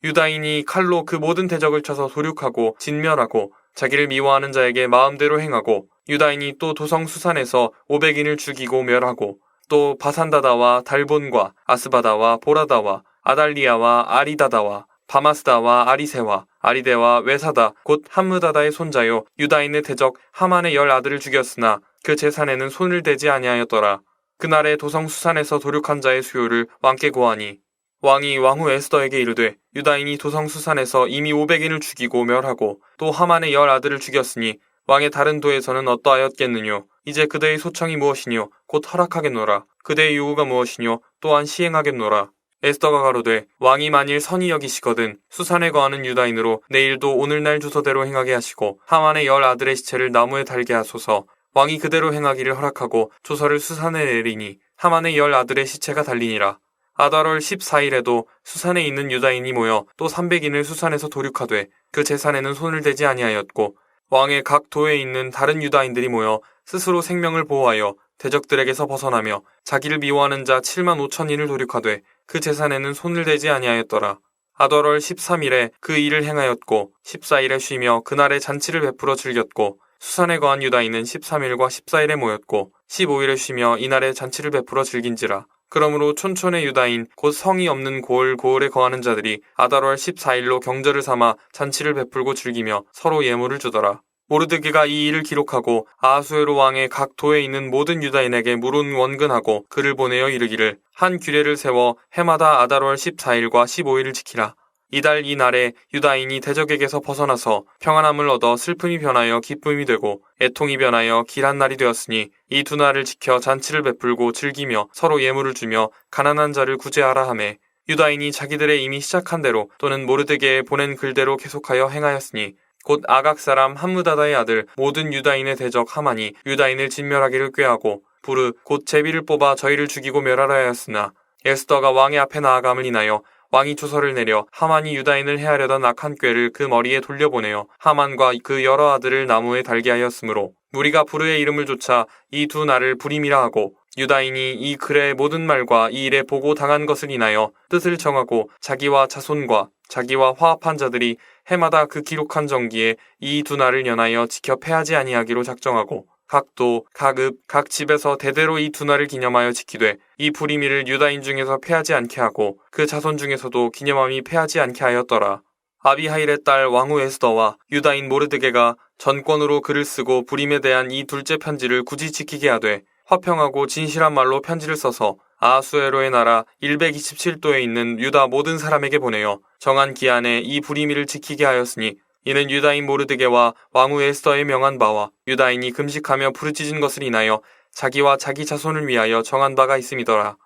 S2: 유다인이 칼로 그 모든 대적을 쳐서 도륙하고 진멸하고 자기를 미워하는 자에게 마음대로 행하고 유다인이 또 도성 수산에서 500인을 죽이고 멸하고 또 바산다다와 달본과 아스바다와 보라다와 아달리아와 아리다다와 바마스다와 아리세와 아리데와 외사다 곧 함므다다의 손자요 유다인의 대적 하만의 10아들을 죽였으나 그 재산에는 손을 대지 아니하였더라. 그날에 도성 수산에서 도륙한 자의 수요를 왕께 고하니 왕이 왕후 에스더에게 이르되 유다인이 도성 수산에서 이미 500인을 죽이고 멸하고 또 하만의 10아들을 죽였으니 왕의 다른 도에서는 어떠하였겠느뇨. 이제 그대의 소청이 무엇이뇨. 곧 허락하겠노라. 그대의 요구가 무엇이뇨. 또한 시행하겠노라. 에스더가 가로되 왕이 만일 선히 여기시거든 수산에 거하는 유다인으로 내일도 오늘날 주소대로 행하게 하시고 하만의 10아들의 시체를 나무에 달게 하소서. 왕이 그대로 행하기를 허락하고 조서를 수산에 내리니 하만의 10아들의 시체가 달리니라. 아달월 14일에도 수산에 있는 유다인이 모여 또 300인을 수산에서 도륙하되 그 재산에는 손을 대지 아니하였고 왕의 각 도에 있는 다른 유다인들이 모여 스스로 생명을 보호하여 대적들에게서 벗어나며 자기를 미워하는 자 7만 5천인을 도륙하되 그 재산에는 손을 대지 아니하였더라. 아달월 13일에 그 일을 행하였고 14일에 쉬며 그날에 잔치를 베풀어 즐겼고 수산에 거한 유다인은 13일과 14일에 모였고 15일에 쉬며 이날에 잔치를 베풀어 즐긴지라. 그러므로 촌촌의 유다인 곧 성이 없는 고을에 거하는 자들이 아달월 14일로 경절을 삼아 잔치를 베풀고 즐기며 서로 예물을 주더라. 모르드게가 이 일을 기록하고 아하수에로 왕의 각 도에 있는 모든 유다인에게 물은 원근하고 글을 보내어 이르기를 한 규례를 세워 해마다 아달월 14일과 15일을 지키라. 이달 이날에 유다인이 대적에게서 벗어나서 평안함을 얻어 슬픔이 변하여 기쁨이 되고 애통이 변하여 길한 날이 되었으니 이 두 날을 지켜 잔치를 베풀고 즐기며 서로 예물을 주며 가난한 자를 구제하라 하매 유다인이 자기들의 이미 시작한 대로 또는 모르드게에 보낸 글대로 계속하여 행하였으니 곧 아각 사람 함므다다의 아들 모든 유다인의 대적 하만이 유다인을 진멸하기를 꾀하고 부르 곧 제비를 뽑아 저희를 죽이고 멸하라 하였으나 에스더가 왕의 앞에 나아감을 인하여 왕이 조서를 내려 하만이 유다인을 해하려던 악한 꾀를 그 머리에 돌려보내어 하만과 그 여러 아들을 나무에 달게 하였으므로 우리가 부르의 이름을 조차 이 두 날을 불임이라 하고 유다인이 이 글의 모든 말과 이 일에 보고 당한 것을 인하여 뜻을 정하고 자기와 자손과 자기와 화합한 자들이 해마다 그 기록한 정기에 이 두 날을 연하여 지켜 패하지 아니하기로 작정하고 각 도, 각 읍, 각 집에서 대대로 이 두 날을 기념하여 지키되 이 불임일을 유다인 중에서 패하지 않게 하고 그 자손 중에서도 기념함이 패하지 않게 하였더라. 아비하일의 딸 왕후 에스더와 유다인 모르드게가 전권으로 글을 쓰고 불임에 대한 이 둘째 편지를 굳이 지키게 하되 화평하고 진실한 말로 편지를 써서 아하수에로의 나라 127도에 있는 유다 모든 사람에게 보내어 정한 기한에 이 불임일을 지키게 하였으니 이는 유다인 모르드게와 왕후 에스더의 명한 바와 유다인이 금식하며 부르짖은 것을 인하여 자기와 자기 자손을 위하여 정한 바가 있음이더라.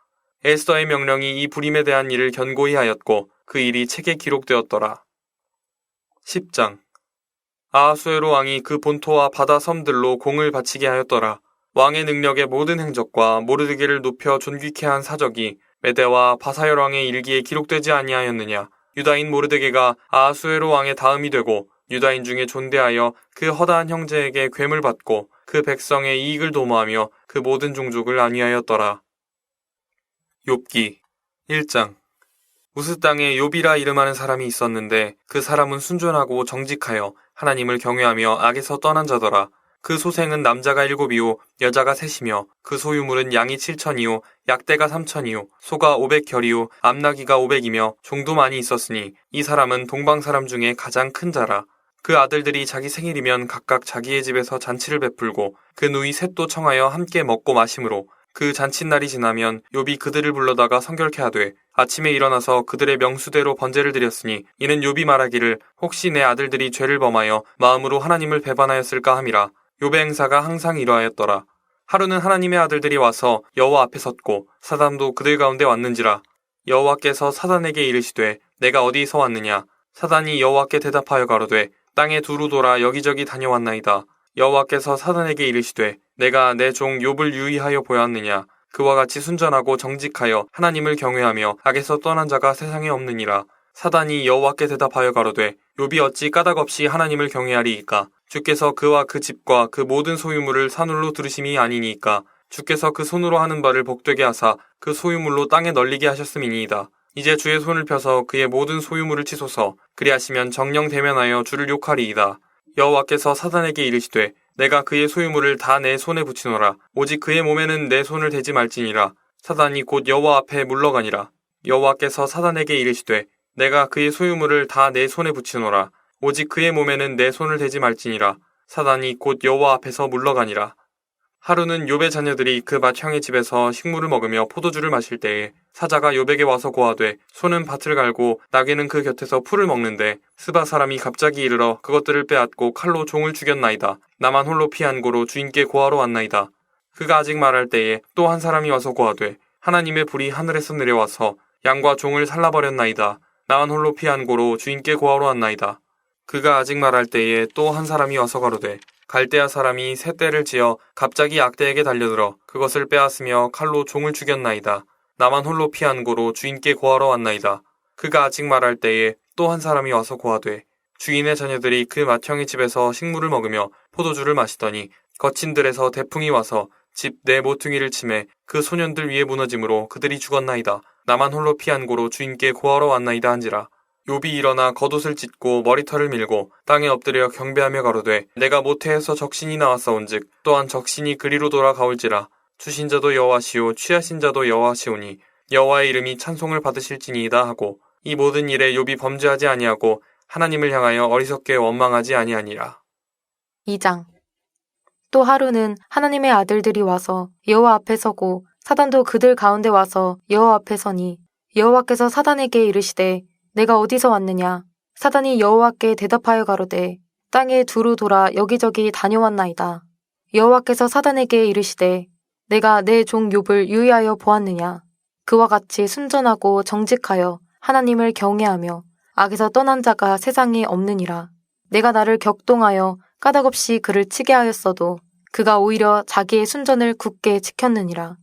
S2: 에스더의 명령이 이 불임에 대한 일을 견고히 하였고 그 일이 책에 기록되었더라. 10장 아하수에로 왕이 그 본토와 바다 섬들로 공을 바치게 하였더라. 왕의 능력의 모든 행적과 모르드게를 높여 존귀케 한 사적이 메대와 바사열 왕의 일기에 기록되지 아니하였느냐. 유다인 모르드게가 아하수에로 왕의 다음이 되고 유다인 중에 존대하여 그 허다한 형제에게 괴물 받고 그 백성의 이익을 도모하며 그 모든 종족을 안위하였더라. 욥기 1장 우스 땅에 욥이라 이름하는 사람이 있었는데 그 사람은 순전하고 정직하여 하나님을 경외하며 악에서 떠난 자더라. 그 소생은 남자가 7이요 여자가 3이며 그 소유물은 양이 7천이요 약대가 3천이요 소가 500결이요 암나귀가 500이며 종도 많이 있었으니 이 사람은 동방 사람 중에 가장 큰 자라. 그 아들들이 자기 생일이면 각각 자기의 집에서 잔치를 베풀고 그 누이 셋도 청하여 함께 먹고 마심으로 그 잔칫날이 지나면 욥이 그들을 불러다가 성결케 하되 아침에 일어나서 그들의 명수대로 번제를 드렸으니 이는 욥이 말하기를 혹시 내 아들들이 죄를 범하여 마음으로 하나님을 배반하였을까 함이라. 욥의 행사가 항상 이러하였더라. 하루는 하나님의 아들들이 와서 여호와 앞에 섰고 사단도 그들 가운데 왔는지라. 여호와께서 사단에게 이르시되 내가 어디서 왔느냐. 사단이 여호와께 대답하여 가로되 땅에 두루 돌아 여기저기 다녀왔나이다. 여호와께서 사단에게 이르시되 내가 내 종 욥을 유의하여 보았느냐. 그와 같이 순전하고 정직하여 하나님을 경외하며 악에서 떠난 자가 세상에 없느니라. 사단이 여호와께 대답하여 가로되 욥이 어찌 까닭없이 하나님을 경외하리이까. 주께서 그와 그 집과 그 모든 소유물을 산울로 들으심이 아니니까. 주께서 그 손으로 하는 바를 복되게 하사 그 소유물로 땅에 널리게 하셨음이니이다. 이제 주의 손을 펴서 그의 모든 소유물을 치소서. 그리하시면 정령 대면하여 주를 욕하리이다. 여호와께서 사단에게 이르시되 내가 그의 소유물을 다 내 손에 붙이노라. 오직 그의 몸에는 내 손을 대지 말지니라. 사단이 곧 여호와 앞에 물러가니라. 여호와께서 사단에게 이르시되 내가 그의 소유물을 다 내 손에 붙이노라. 오직 그의 몸에는 내 손을 대지 말지니라. 사단이 곧 여호와 앞에서 물러가니라. 하루는 욥의 자녀들이 그 맏형의 집에서 식물을 먹으며 포도주를 마실 때에 사자가 욥에게 와서 고하되 소는 밭을 갈고 나귀는 그 곁에서 풀을 먹는데 스바 사람이 갑자기 이르러 그것들을 빼앗고 칼로 종을 죽였나이다. 나만 홀로 피한 고로 주인께 고하러 왔나이다. 그가 아직 말할 때에 또 한 사람이 와서 고하되 하나님의 불이 하늘에서 내려와서 양과 종을 살라버렸나이다. 나만 홀로 피한 고로 주인께 고하러 왔나이다. 그가 아직 말할 때에 또 한 사람이 와서 가로되 갈대아 사람이 새 떼를 지어 갑자기 악대에게 달려들어 그것을 빼앗으며 칼로 종을 죽였나이다. 나만 홀로 피한 고로 주인께 고하러 왔나이다. 그가 아직 말할 때에 또 한 사람이 와서 고하되 주인의 자녀들이 그 맏형의 집에서 식물을 먹으며 포도주를 마시더니 거친 들에서 대풍이 와서 집 내 모퉁이를 치매 그 소년들 위에 무너짐으로 그들이 죽었나이다. 나만 홀로 피한 고로 주인께 고하러 왔나이다 한지라. 욥이 일어나 겉옷을 찢고 머리털을 밀고 땅에 엎드려 경배하며 가로되 내가 모태에서 적신이 나왔사온즉 또한 적신이 그리로 돌아가올지라. 주신 자도 여호와시오 취하신 자도 여호와시오니 여호와의 이름이 찬송을 받으실지니이다 하고 이 모든 일에 욥이 범죄하지 아니하고 하나님을 향하여 어리석게 원망하지 아니하니라.
S3: 2장. 또 하루는 하나님의 아들들이 와서 여호와 앞에 서고 사단도 그들 가운데 와서 여호와 앞에 서니 여호와께서 사단에게 이르시되 내가 어디서 왔느냐? 사단이 여호와께 대답하여 가로되 땅에 두루 돌아 여기저기 다녀왔나이다. 여호와께서 사단에게 이르시되 내가 내 종 욥을 유의하여 보았느냐? 그와 같이 순전하고 정직하여 하나님을 경외하며 악에서 떠난 자가 세상에 없느니라. 내가 나를 격동하여 까닭없이 그를 치게 하였어도 그가 오히려 자기의 순전을 굳게 지켰느니라.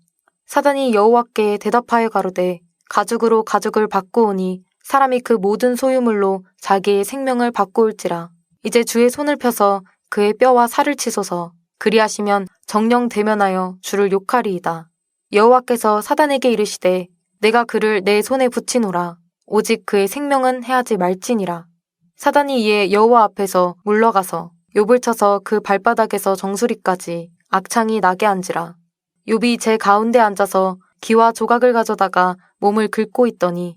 S3: 사단이 여호와께 대답하여 가로되 가죽으로 가죽을 바꾸오니 사람이 그 모든 소유물로 자기의 생명을 바꾸올지라. 이제 주의 손을 펴서 그의 뼈와 살을 치소서. 그리하시면 정령 대면하여 주를 욕하리이다. 여호와께서 사단에게 이르시되 내가 그를 내 손에 붙이노라. 오직 그의 생명은 해하지 말지니라. 사단이 이에 여호와 앞에서 물러가서 욥을 쳐서 그 발바닥에서 정수리까지 악창이 나게 한지라. 욥이 제 가운데 앉아서 기와 조각을 가져다가 몸을 긁고 있더니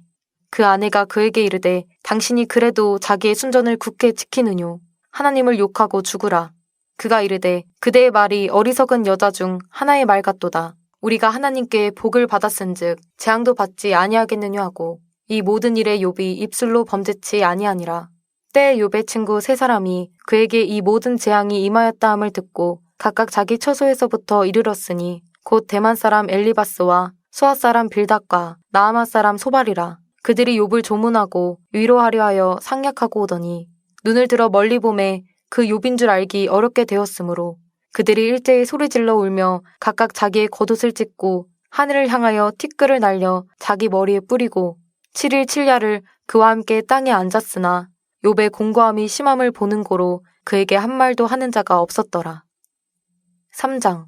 S3: 그 아내가 그에게 이르되 당신이 그래도 자기의 순전을 굳게 지키느뇨. 하나님을 욕하고 죽으라. 그가 이르되 그대의 말이 어리석은 여자 중 하나의 말 같도다. 우리가 하나님께 복을 받았은즉 재앙도 받지 아니하겠느냐 하고 이 모든 일에 욥이 입술로 범죄치 아니하니라. 때에 욥의 친구 세 사람이 그에게 이 모든 재앙이 임하였다 함을 듣고 각각 자기 처소에서부터 이르렀으니 곧 대만 사람 엘리바스와 수아 사람 빌닷과 나아마 사람 소발이라. 그들이 욥을 조문하고 위로하려 하여 상략하고 오더니 눈을 들어 멀리 보매 그 욥인 줄 알기 어렵게 되었으므로 그들이 일제히 소리질러 울며 각각 자기의 겉옷을 찢고 하늘을 향하여 티끌을 날려 자기 머리에 뿌리고 7일 7야를 그와 함께 땅에 앉았으나 욥의 공고함이 심함을 보는 고로 그에게 한 말도 하는 자가 없었더라. 3장.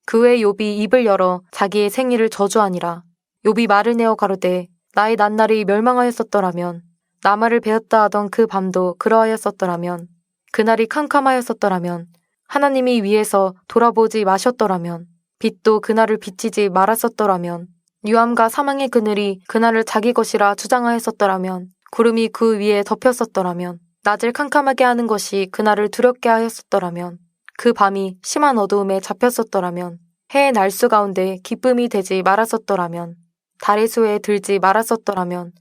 S3: 그 후에 욥이 입을 열어 자기의 생일을 저주하니라. 욥이 말을 내어 가로되 나의 낱날이 멸망하였었더라면 나말을 베었다 하던 그 밤도 그러하였었더라면 그날이 캄캄하였었더라면 하나님이 위에서 돌아보지 마셨더라면 빛도 그날을 비치지 말았었더라면 유암과 사망의 그늘이 그날을 자기 것이라 주장하였었더라면 구름이 그 위에 덮였었더라면 낮을 캄캄하게 하는 것이 그날을 두렵게 하였었더라면 그 밤이 심한 어두움에 잡혔었더라면 해의 날수 가운데 기쁨이 되지 말았었더라면 달의 수에 들지 말았었더라면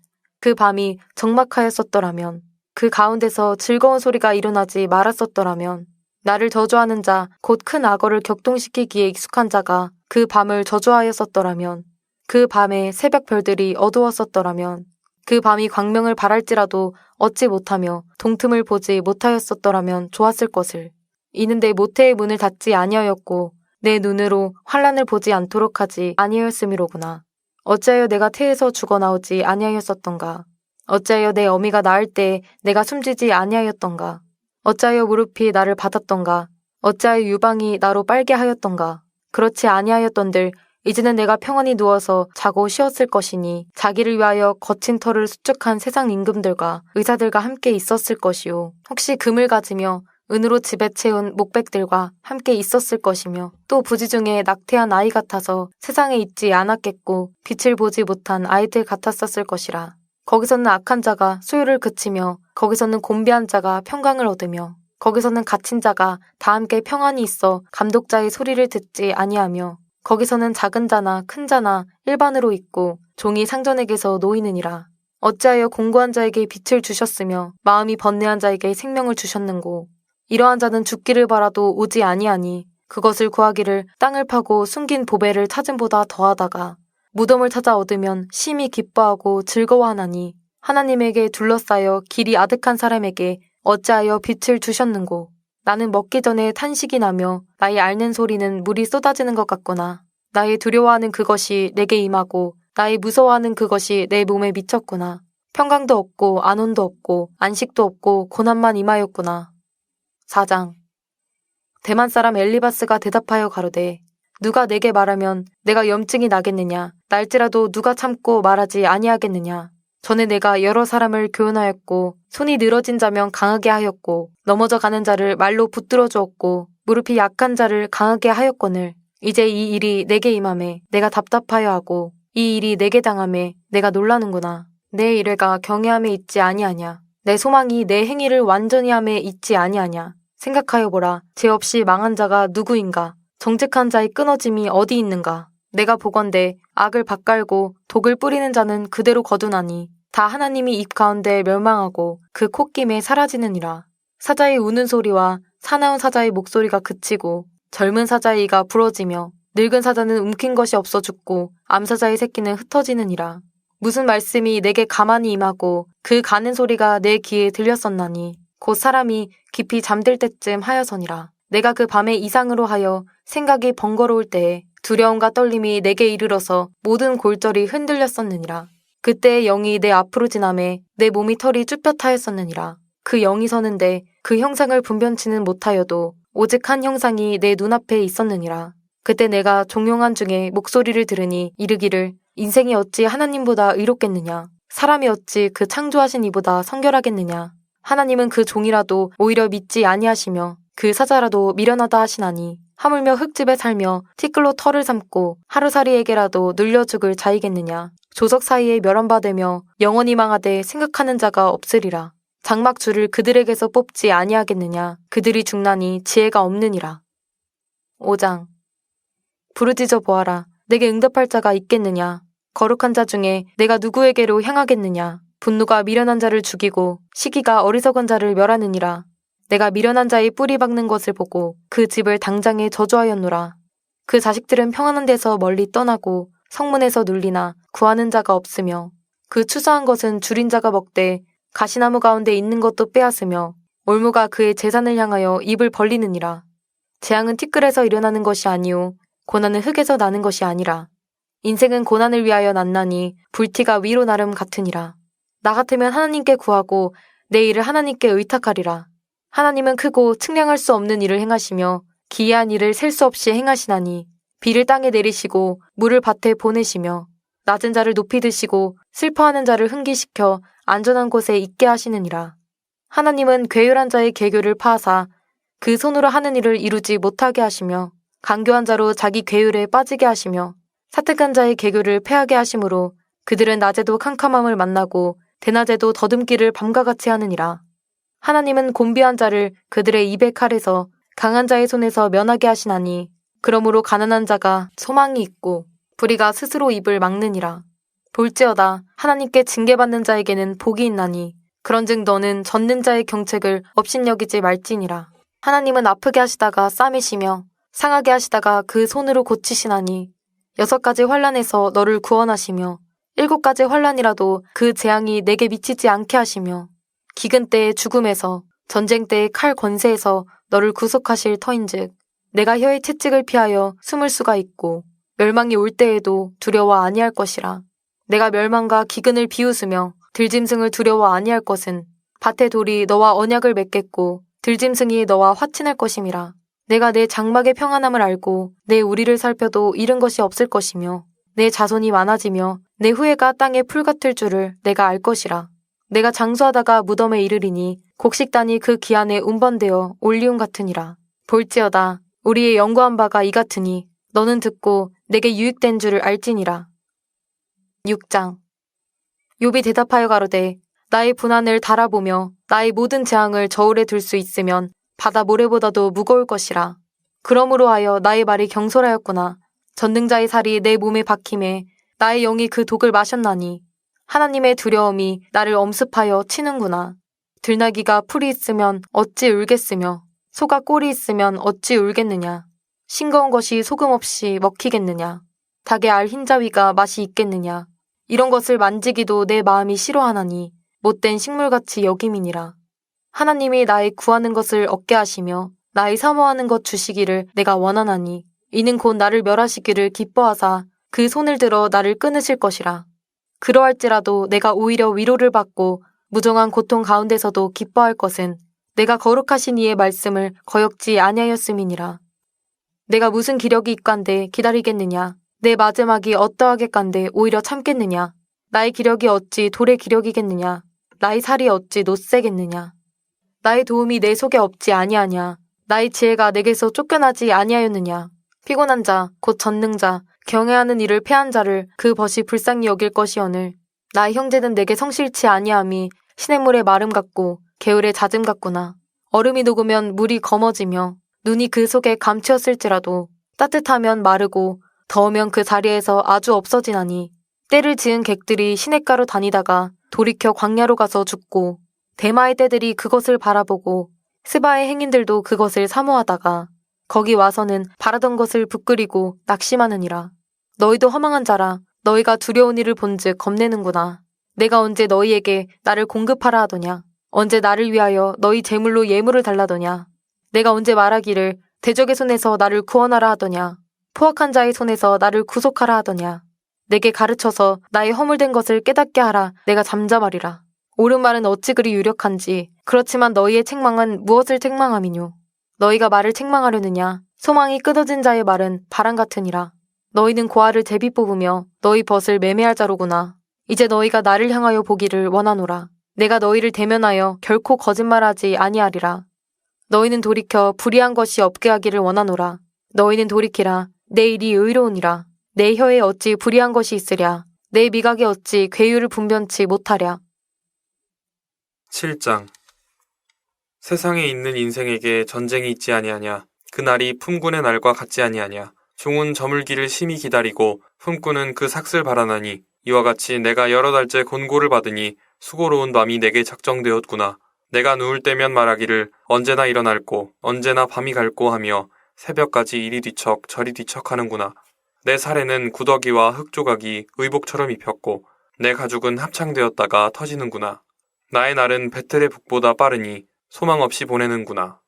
S3: 그 밤이 적막하였었더라면 그 가운데서 즐거운 소리가 일어나지 말았었더라면 나를 저주하는 자 곧 큰 악어를 격동시키기에 익숙한 자가 그 밤을 저주하였었더라면 그 밤에 새벽 별들이 어두웠었더라면 그 밤이 광명을 발할지라도 얻지 못하며 동틈을 보지 못하였었더라면 좋았을 것을. 이는 내 모태의 문을 닫지 아니하였고 내 눈으로 환난을 보지 않도록 하지 아니하였음이로구나. 어찌하여 내가 태에서 죽어나오지 아니하였었던가. 어찌하여 내 어미가 낳을 때 내가 숨지지 아니하였던가. 어찌하여 무릎이 나를 받았던가. 어찌하여 유방이 나로 빨게 하였던가. 그렇지 아니하였던들 이제는 내가 평안히 누워서 자고 쉬었을 것이니 자기를 위하여 거친 털을 수축한 세상 임금들과 의사들과 함께 있었을 것이요. 혹시 금을 가지며 은으로 집에 채운 목백들과 함께 있었을 것이며 또 부지 중에 낙태한 아이 같아서 세상에 있지 않았겠고 빛을 보지 못한 아이들 같았었을 것이라. 거기서는 악한 자가 소유를 그치며 거기서는 곤비한 자가 평강을 얻으며 거기서는 갇힌 자가 다 함께 평안히 있어 감독자의 소리를 듣지 아니하며 거기서는 작은 자나 큰 자나 일반으로 있고 종이 상전에게서 놓이느니라. 어찌하여 공고한 자에게 빛을 주셨으며 마음이 번뇌한 자에게 생명을 주셨는고 이러한 자는 죽기를 바라도 오지 아니하니 그것을 구하기를 땅을 파고 숨긴 보배를 찾음보다 더하다가 무덤을 찾아 얻으면 심히 기뻐하고 즐거워하나니 하나님에게 둘러싸여 길이 아득한 사람에게 어찌하여 빛을 주셨는고 나는 먹기 전에 탄식이 나며 나의 앓는 소리는 물이 쏟아지는 것 같구나. 나의 두려워하는 그것이 내게 임하고 나의 무서워하는 그것이 내 몸에 미쳤구나. 평강도 없고 안온도 없고 안식도 없고 고난만 임하였구나. 4장. 대만 사람 엘리바스가 대답하여 가로되 누가 내게 말하면 내가 염증이 나겠느냐. 날지라도 누가 참고 말하지 아니하겠느냐. 전에 내가 여러 사람을 교훈하였고 손이 늘어진 자면 강하게 하였고 넘어져 가는 자를 말로 붙들어 주었고 무릎이 약한 자를 강하게 하였거늘 이제 이 일이 내게 임함에 내가 답답하여 하고 이 일이 내게 당함에 내가 놀라는구나. 내 일회가 경외함에 있지 아니하냐. 내 소망이 내 행위를 완전히 함에 있지 아니하냐. 생각하여 보라. 죄 없이 망한 자가 누구인가. 정직한 자의 끊어짐이 어디 있는가. 내가 보건대 악을 밭갈고 독을 뿌리는 자는 그대로 거두나니 다 하나님이 입 가운데 멸망하고 그 콧김에 사라지느니라. 사자의 우는 소리와 사나운 사자의 목소리가 그치고 젊은 사자의 이가 부러지며 늙은 사자는 움킨 것이 없어 죽고 암사자의 새끼는 흩어지느니라. 무슨 말씀이 내게 가만히 임하고 그 가는 소리가 내 귀에 들렸었나니 곧 사람이 깊이 잠들 때쯤 하여서니라. 내가 그 밤에 이상으로 하여 생각이 번거로울 때에 두려움과 떨림이 내게 이르러서 모든 골절이 흔들렸었느니라. 그때의 영이 내 앞으로 지나매 내 몸이 털이 쭈뼛하였었느니라. 그 영이 서는데 그 형상을 분변치는 못하여도 오직 한 형상이 내 눈앞에 있었느니라. 그때 내가 종용한 중에 목소리를 들으니 이르기를 인생이 어찌 하나님보다 의롭겠느냐. 사람이 어찌 그 창조하신 이보다 성결하겠느냐. 하나님은 그 종이라도 오히려 믿지 아니하시며 그 사자라도 미련하다 하시나니 하물며 흙집에 살며 티끌로 털을 삼고 하루살이에게라도 눌려 죽을 자이겠느냐. 조석 사이에 멸함받으며 영원히 망하되 생각하는 자가 없으리라. 장막줄을 그들에게서 뽑지 아니하겠느냐. 그들이 죽나니 지혜가 없느니라. 5장. 부르짖어 보아라. 내게 응답할 자가 있겠느냐. 거룩한 자 중에 내가 누구에게로 향하겠느냐. 분노가 미련한 자를 죽이고 시기가 어리석은 자를 멸하느니라. 내가 미련한 자의 뿌리 박는 것을 보고 그 집을 당장에 저주하였노라. 그 자식들은 평안한 데서 멀리 떠나고 성문에서 눌리나 구하는 자가 없으며 그 추수한 것은 줄인 자가 먹되 가시나무 가운데 있는 것도 빼앗으며 올무가 그의 재산을 향하여 입을 벌리느니라. 재앙은 티끌에서 일어나는 것이 아니오 고난은 흙에서 나는 것이 아니라. 인생은 고난을 위하여 났나니 불티가 위로 나름 같으니라. 나 같으면 하나님께 구하고 내 일을 하나님께 의탁하리라. 하나님은 크고 측량할 수 없는 일을 행하시며 기이한 일을 셀 수 없이 행하시나니 비를 땅에 내리시고 물을 밭에 보내시며 낮은 자를 높이 드시고 슬퍼하는 자를 흥기시켜 안전한 곳에 있게 하시느니라. 하나님은 괴율한 자의 계교를 파하사 그 손으로 하는 일을 이루지 못하게 하시며 강교한 자로 자기 괴율에 빠지게 하시며 사특한 자의 계교를 패하게 하심으로 그들은 낮에도 캄캄함을 만나고 대낮에도 더듬기를 밤과 같이 하느니라. 하나님은 곤비한 자를 그들의 입의 칼에서 강한 자의 손에서 면하게 하시나니 그러므로 가난한 자가 소망이 있고 불의가 스스로 입을 막느니라. 볼지어다 하나님께 징계받는 자에게는 복이 있나니 그런즉 너는 젖는 자의 경책을 업신여기지 말지니라. 하나님은 아프게 하시다가 싸매시며 상하게 하시다가 그 손으로 고치시나니 6가지 환난에서 너를 구원하시며 7가지 환난이라도 그 재앙이 내게 미치지 않게 하시며 기근 때의 죽음에서 전쟁 때의 칼 권세에서 너를 구속하실 터인즉 내가 혀의 채찍을 피하여 숨을 수가 있고 멸망이 올 때에도 두려워 아니할 것이라. 내가 멸망과 기근을 비웃으며 들짐승을 두려워 아니할 것은 밭의 돌이 너와 언약을 맺겠고 들짐승이 너와 화친할 것임이라. 내가 내 장막의 평안함을 알고 내 우리를 살펴도 잃은 것이 없을 것이며 내 자손이 많아지며 내 후예가 땅의 풀 같을 줄을 내가 알 것이라. 내가 장수하다가 무덤에 이르리니 곡식단이 그 기한에 운반되어 올리움 같으니라. 볼지어다 우리의 연구한 바가 이 같으니 너는 듣고 내게 유익된 줄을 알지니라. 6장. 욥이 대답하여 가로되 나의 분한을 달아보며 나의 모든 재앙을 저울에 둘 수 있으면 바다 모래보다도 무거울 것이라. 그러므로 하여 나의 말이 경솔하였구나. 전능자의 살이 내 몸에 박힘에 나의 영이 그 독을 마셨나니 하나님의 두려움이 나를 엄습하여 치는구나. 들나귀가 풀이 있으면 어찌 울겠으며 소가 꼴이 있으면 어찌 울겠느냐. 싱거운 것이 소금 없이 먹히겠느냐. 닭의 알 흰자위가 맛이 있겠느냐. 이런 것을 만지기도 내 마음이 싫어하나니 못된 식물같이 여김이니라. 하나님이 나의 구하는 것을 얻게 하시며 나의 사모하는 것 주시기를 내가 원하나니 이는 곧 나를 멸하시기를 기뻐하사 그 손을 들어 나를 끊으실 것이라. 그러할지라도 내가 오히려 위로를 받고 무정한 고통 가운데서도 기뻐할 것은 내가 거룩하신 이의 말씀을 거역지 아니하였음이니라. 내가 무슨 기력이 있간데 기다리겠느냐. 내 마지막이 어떠하겠간데 오히려 참겠느냐. 나의 기력이 어찌 돌의 기력이겠느냐. 나의 살이 어찌 노새겠느냐. 나의 도움이 내 속에 없지 아니하냐. 나의 지혜가 내게서 쫓겨나지 아니하였느냐. 피곤한 자, 곧 전능자, 경외하는 이를 패한 자를 그 벗이 불쌍히 여길 것이오늘. 나의 형제는 내게 성실치 아니함이 시냇물의 마름 같고 개울의 잦음 같구나. 얼음이 녹으면 물이 검어지며 눈이 그 속에 감추었을지라도 따뜻하면 마르고 더우면 그 자리에서 아주 없어지나니 때를 지은 객들이 시냇가로 다니다가 돌이켜 광야로 가서 죽고 대마의 떼들이 그것을 바라보고 스바의 행인들도 그것을 사모하다가 거기 와서는 바라던 것을 부끄리고 낙심하느니라. 너희도 허망한 자라. 너희가 두려운 일을 본즉 겁내는구나. 내가 언제 너희에게 나를 공급하라 하더냐. 언제 나를 위하여 너희 재물로 예물을 달라더냐. 내가 언제 말하기를 대적의 손에서 나를 구원하라 하더냐. 포악한 자의 손에서 나를 구속하라 하더냐. 내게 가르쳐서 나의 허물된 것을 깨닫게 하라. 내가 잠잠하리라. 옳은 말은 어찌 그리 유력한지. 그렇지만 너희의 책망은 무엇을 책망함이뇨. 너희가 말을 책망하려느냐. 소망이 끊어진 자의 말은 바람 같으니라. 너희는 고아를 제비 뽑으며 너희 벗을 매매할 자로구나. 이제 너희가 나를 향하여 보기를 원하노라. 내가 너희를 대면하여 결코 거짓말하지 아니하리라. 너희는 돌이켜 불의한 것이 없게 하기를 원하노라. 너희는 돌이키라. 내 일이 의로우니라. 내 혀에 어찌 불의한 것이 있으랴. 내 미각에 어찌 괴유를 분변치 못하랴.
S2: 7장. 세상에 있는 인생에게 전쟁이 있지 아니하냐. 그날이 품꾼의 날과 같지 아니하냐. 종은 저물기를 심히 기다리고 품꾼은 그 삭슬 바라나니 이와 같이 내가 여러 달째 권고를 받으니 수고로운 밤이 내게 작정되었구나. 내가 누울 때면 말하기를 언제나 일어날고 언제나 밤이 갈고 하며 새벽까지 이리 뒤척 저리 뒤척 하는구나. 내 살에는 구더기와 흙조각이 의복처럼 입혔고 내 가죽은 합창되었다가 터지는구나. 나의 날은 배틀의 북보다 빠르니 소망 없이 보내는구나.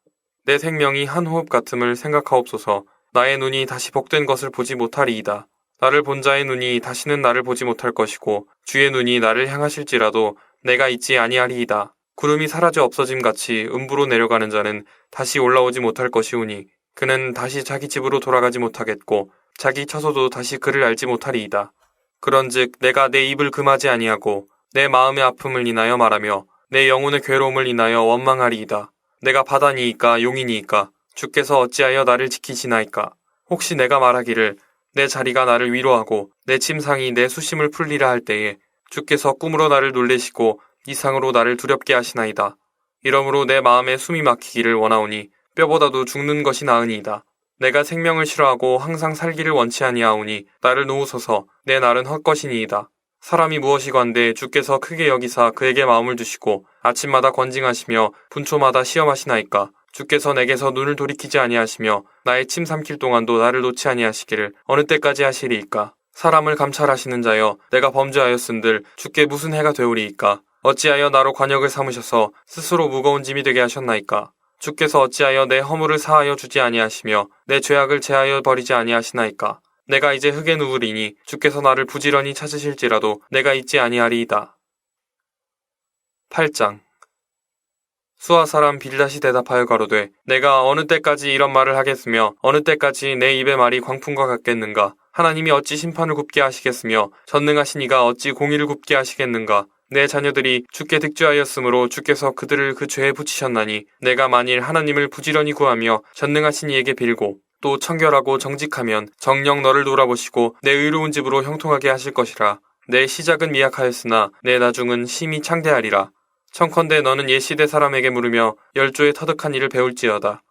S2: 내 생명이 한 호흡 같음을 생각하옵소서. 나의 눈이 다시 복된 것을 보지 못하리이다. 나를 본 자의 눈이 다시는 나를 보지 못할 것이고 주의 눈이 나를 향하실지라도 내가 있지 아니하리이다. 구름이 사라져 없어짐 같이 음부로 내려가는 자는 다시 올라오지 못할 것이오니 그는 다시 자기 집으로 돌아가지 못하겠고 자기 처소도 다시 그를 알지 못하리이다. 그런즉 내가 내 입을 금하지 아니하고 내 마음의 아픔을 인하여 말하며 내 영혼의 괴로움을 인하여 원망하리이다. 내가 바다니이까 용이니이까 주께서 어찌하여 나를 지키시나이까. 혹시 내가 말하기를 내 자리가 나를 위로하고 내 침상이 내 수심을 풀리라 할 때에 주께서 꿈으로 나를 놀래시고 이상으로 나를 두렵게 하시나이다. 이러므로 내 마음에 숨이 막히기를 원하오니 뼈보다도 죽는 것이 나으니이다. 내가 생명을 싫어하고 항상 살기를 원치 아니하오니 나를 놓으소서. 내 날은 헛것이니이다. 사람이 무엇이건대 주께서 크게 여기사 그에게 마음을 두시고 아침마다 권징하시며 분초마다 시험하시나이까. 주께서 내게서 눈을 돌이키지 아니하시며 나의 침 삼킬 동안도 나를 놓지 아니하시기를 어느 때까지 하시리이까. 사람을 감찰하시는 자여 내가 범죄하였은들 주께 무슨 해가 되오리이까. 어찌하여 나로 관역을 삼으셔서 스스로 무거운 짐이 되게 하셨나이까. 주께서 어찌하여 내 허물을 사하여 주지 아니하시며 내 죄악을 제하여 버리지 아니하시나이까. 내가 이제 흙에 누우리니 주께서 나를 부지런히 찾으실지라도 내가 있지 아니하리이다. 8장. 수아 사람 빌닷이 대답하여 가로되 내가 어느 때까지 이런 말을 하겠으며 어느 때까지 내 입의 말이 광풍과 같겠는가. 하나님이 어찌 심판을 굽게 하시겠으며 전능하신 이가 어찌 공의를 굽게 하시겠는가. 내 자녀들이 주께 득죄하였으므로 주께서 그들을 그 죄에 붙이셨나니 내가 만일 하나님을 부지런히 구하며 전능하신 이에게 빌고 또 청결하고 정직하면 정녕 너를 돌아보시고 내 의로운 집으로 형통하게 하실 것이라. 내 시작은 미약하였으나 내 나중은 심히 창대하리라. 청컨대 너는 옛 시대 사람에게 물으며 열조의 터득한 일을 배울지어다.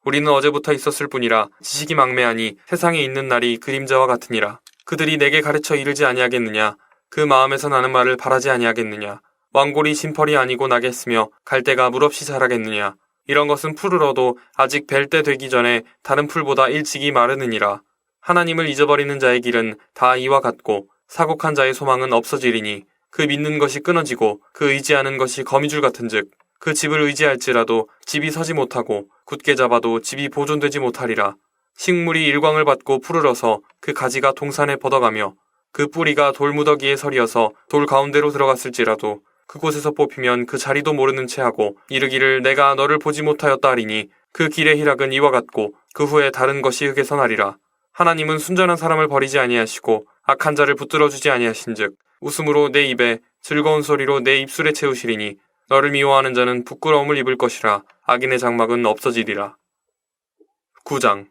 S2: 우리는 어제부터 있었을 뿐이라 지식이 막매하니 세상에 있는 날이 그림자와 같으니라. 그들이 내게 가르쳐 이르지 아니하겠느냐. 그 마음에서 나는 말을 바라지 아니하겠느냐. 왕골이 진펄이 아니고 나겠으며 갈대가 물없이 자라겠느냐. 이런 것은 풀을 얻어 아직 벨 때 되기 전에 다른 풀보다 일찍이 마르느니라. 하나님을 잊어버리는 자의 길은 다 이와 같고 사곡한 자의 소망은 없어지리니 그 믿는 것이 끊어지고 그 의지하는 것이 거미줄 같은즉 그 집을 의지할지라도 집이 서지 못하고 굳게 잡아도 집이 보존되지 못하리라. 식물이 일광을 받고 풀을 얻어 그 가지가 동산에 뻗어가며 그 뿌리가 돌무더기에 서리어서 돌 가운데로 들어갔을지라도 그곳에서 뽑히면 그 자리도 모르는 채 하고 이르기를 내가 너를 보지 못하였다 하리니 그 길의 희락은 이와 같고 그 후에 다른 것이 흙에서 나리라. 하나님은 순전한 사람을 버리지 아니하시고 악한 자를 붙들어주지 아니하신즉 웃음으로 내 입에 즐거운 소리로 내 입술에 채우시리니 너를 미워하는 자는 부끄러움을 입을 것이라. 악인의 장막은 없어지리라. 9장.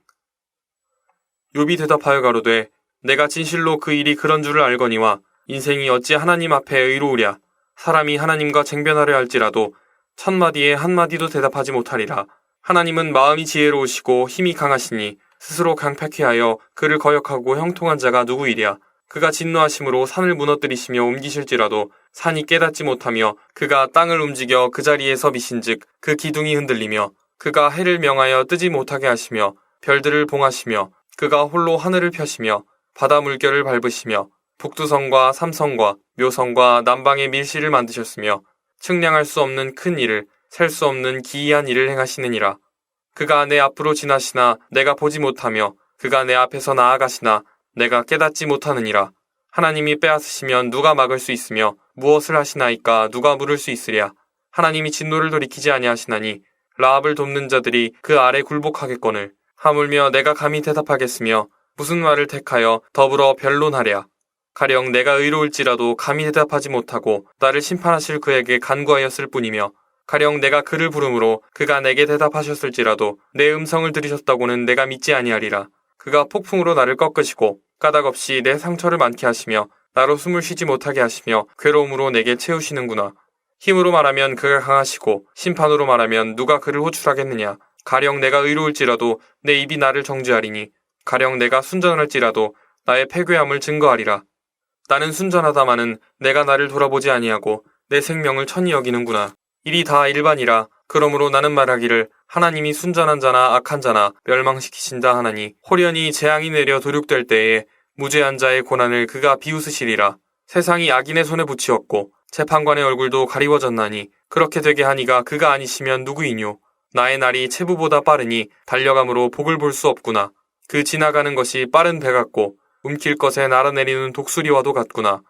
S2: 욥이 대답하여 가로되 내가 진실로 그 일이 그런 줄을 알거니와 인생이 어찌 하나님 앞에 의로우랴. 사람이 하나님과 쟁변하려 할지라도 1000마디에 한마디도 대답하지 못하리라. 하나님은 마음이 지혜로우시고 힘이 강하시니 스스로 강팍히 하여 그를 거역하고 형통한 자가 누구이랴. 그가 진노하심으로 산을 무너뜨리시며 옮기실지라도 산이 깨닫지 못하며 그가 땅을 움직여 그 자리에서 미신즉 그 기둥이 흔들리며 그가 해를 명하여 뜨지 못하게 하시며 별들을 봉하시며 그가 홀로 하늘을 펴시며 바다 물결을 밟으시며 북두성과 삼성과 묘성과 남방의 밀실을 만드셨으며 측량할 수 없는 큰 일을 셀 수 없는 기이한 일을 행하시느니라. 그가 내 앞으로 지나시나 내가 보지 못하며 그가 내 앞에서 나아가시나 내가 깨닫지 못하느니라. 하나님이 빼앗으시면 누가 막을 수 있으며 무엇을 하시나이까 누가 물을 수 있으랴. 하나님이 진노를 돌이키지 아니하시나니 라합을 돕는 자들이 그 아래 굴복하겠거늘. 하물며 내가 감히 대답하겠으며 무슨 말을 택하여 더불어 변론하랴. 가령 내가 의로울지라도 감히 대답하지 못하고 나를 심판하실 그에게 간구하였을 뿐이며 가령 내가 그를 부름으로 그가 내게 대답하셨을지라도 내 음성을 들으셨다고는 내가 믿지 아니하리라. 그가 폭풍으로 나를 꺾으시고 까닭없이 내 상처를 많게 하시며 나로 숨을 쉬지 못하게 하시며 괴로움으로 내게 채우시는구나. 힘으로 말하면 그가 강하시고 심판으로 말하면 누가 그를 호출하겠느냐. 가령 내가 의로울지라도 내 입이 나를 정죄하리니 가령 내가 순전할지라도 나의 패괴함을 증거하리라. 나는 순전하다마는 내가 나를 돌아보지 아니하고 내 생명을 천히 여기는구나. 일이 다 일반이라. 그러므로 나는 말하기를 하나님이 순전한 자나 악한 자나 멸망시키신다 하나니 호련히 재앙이 내려 도륙될 때에 무죄한 자의 고난을 그가 비웃으시리라. 세상이 악인의 손에 붙이었고 재판관의 얼굴도 가리워졌나니 그렇게 되게 하니가 그가 아니시면 누구이뇨. 나의 날이 체부보다 빠르니 달려감으로 복을 볼 수 없구나. 그 지나가는 것이 빠른 배 같고 움킬 것에 날아내리는 독수리와도 같구나.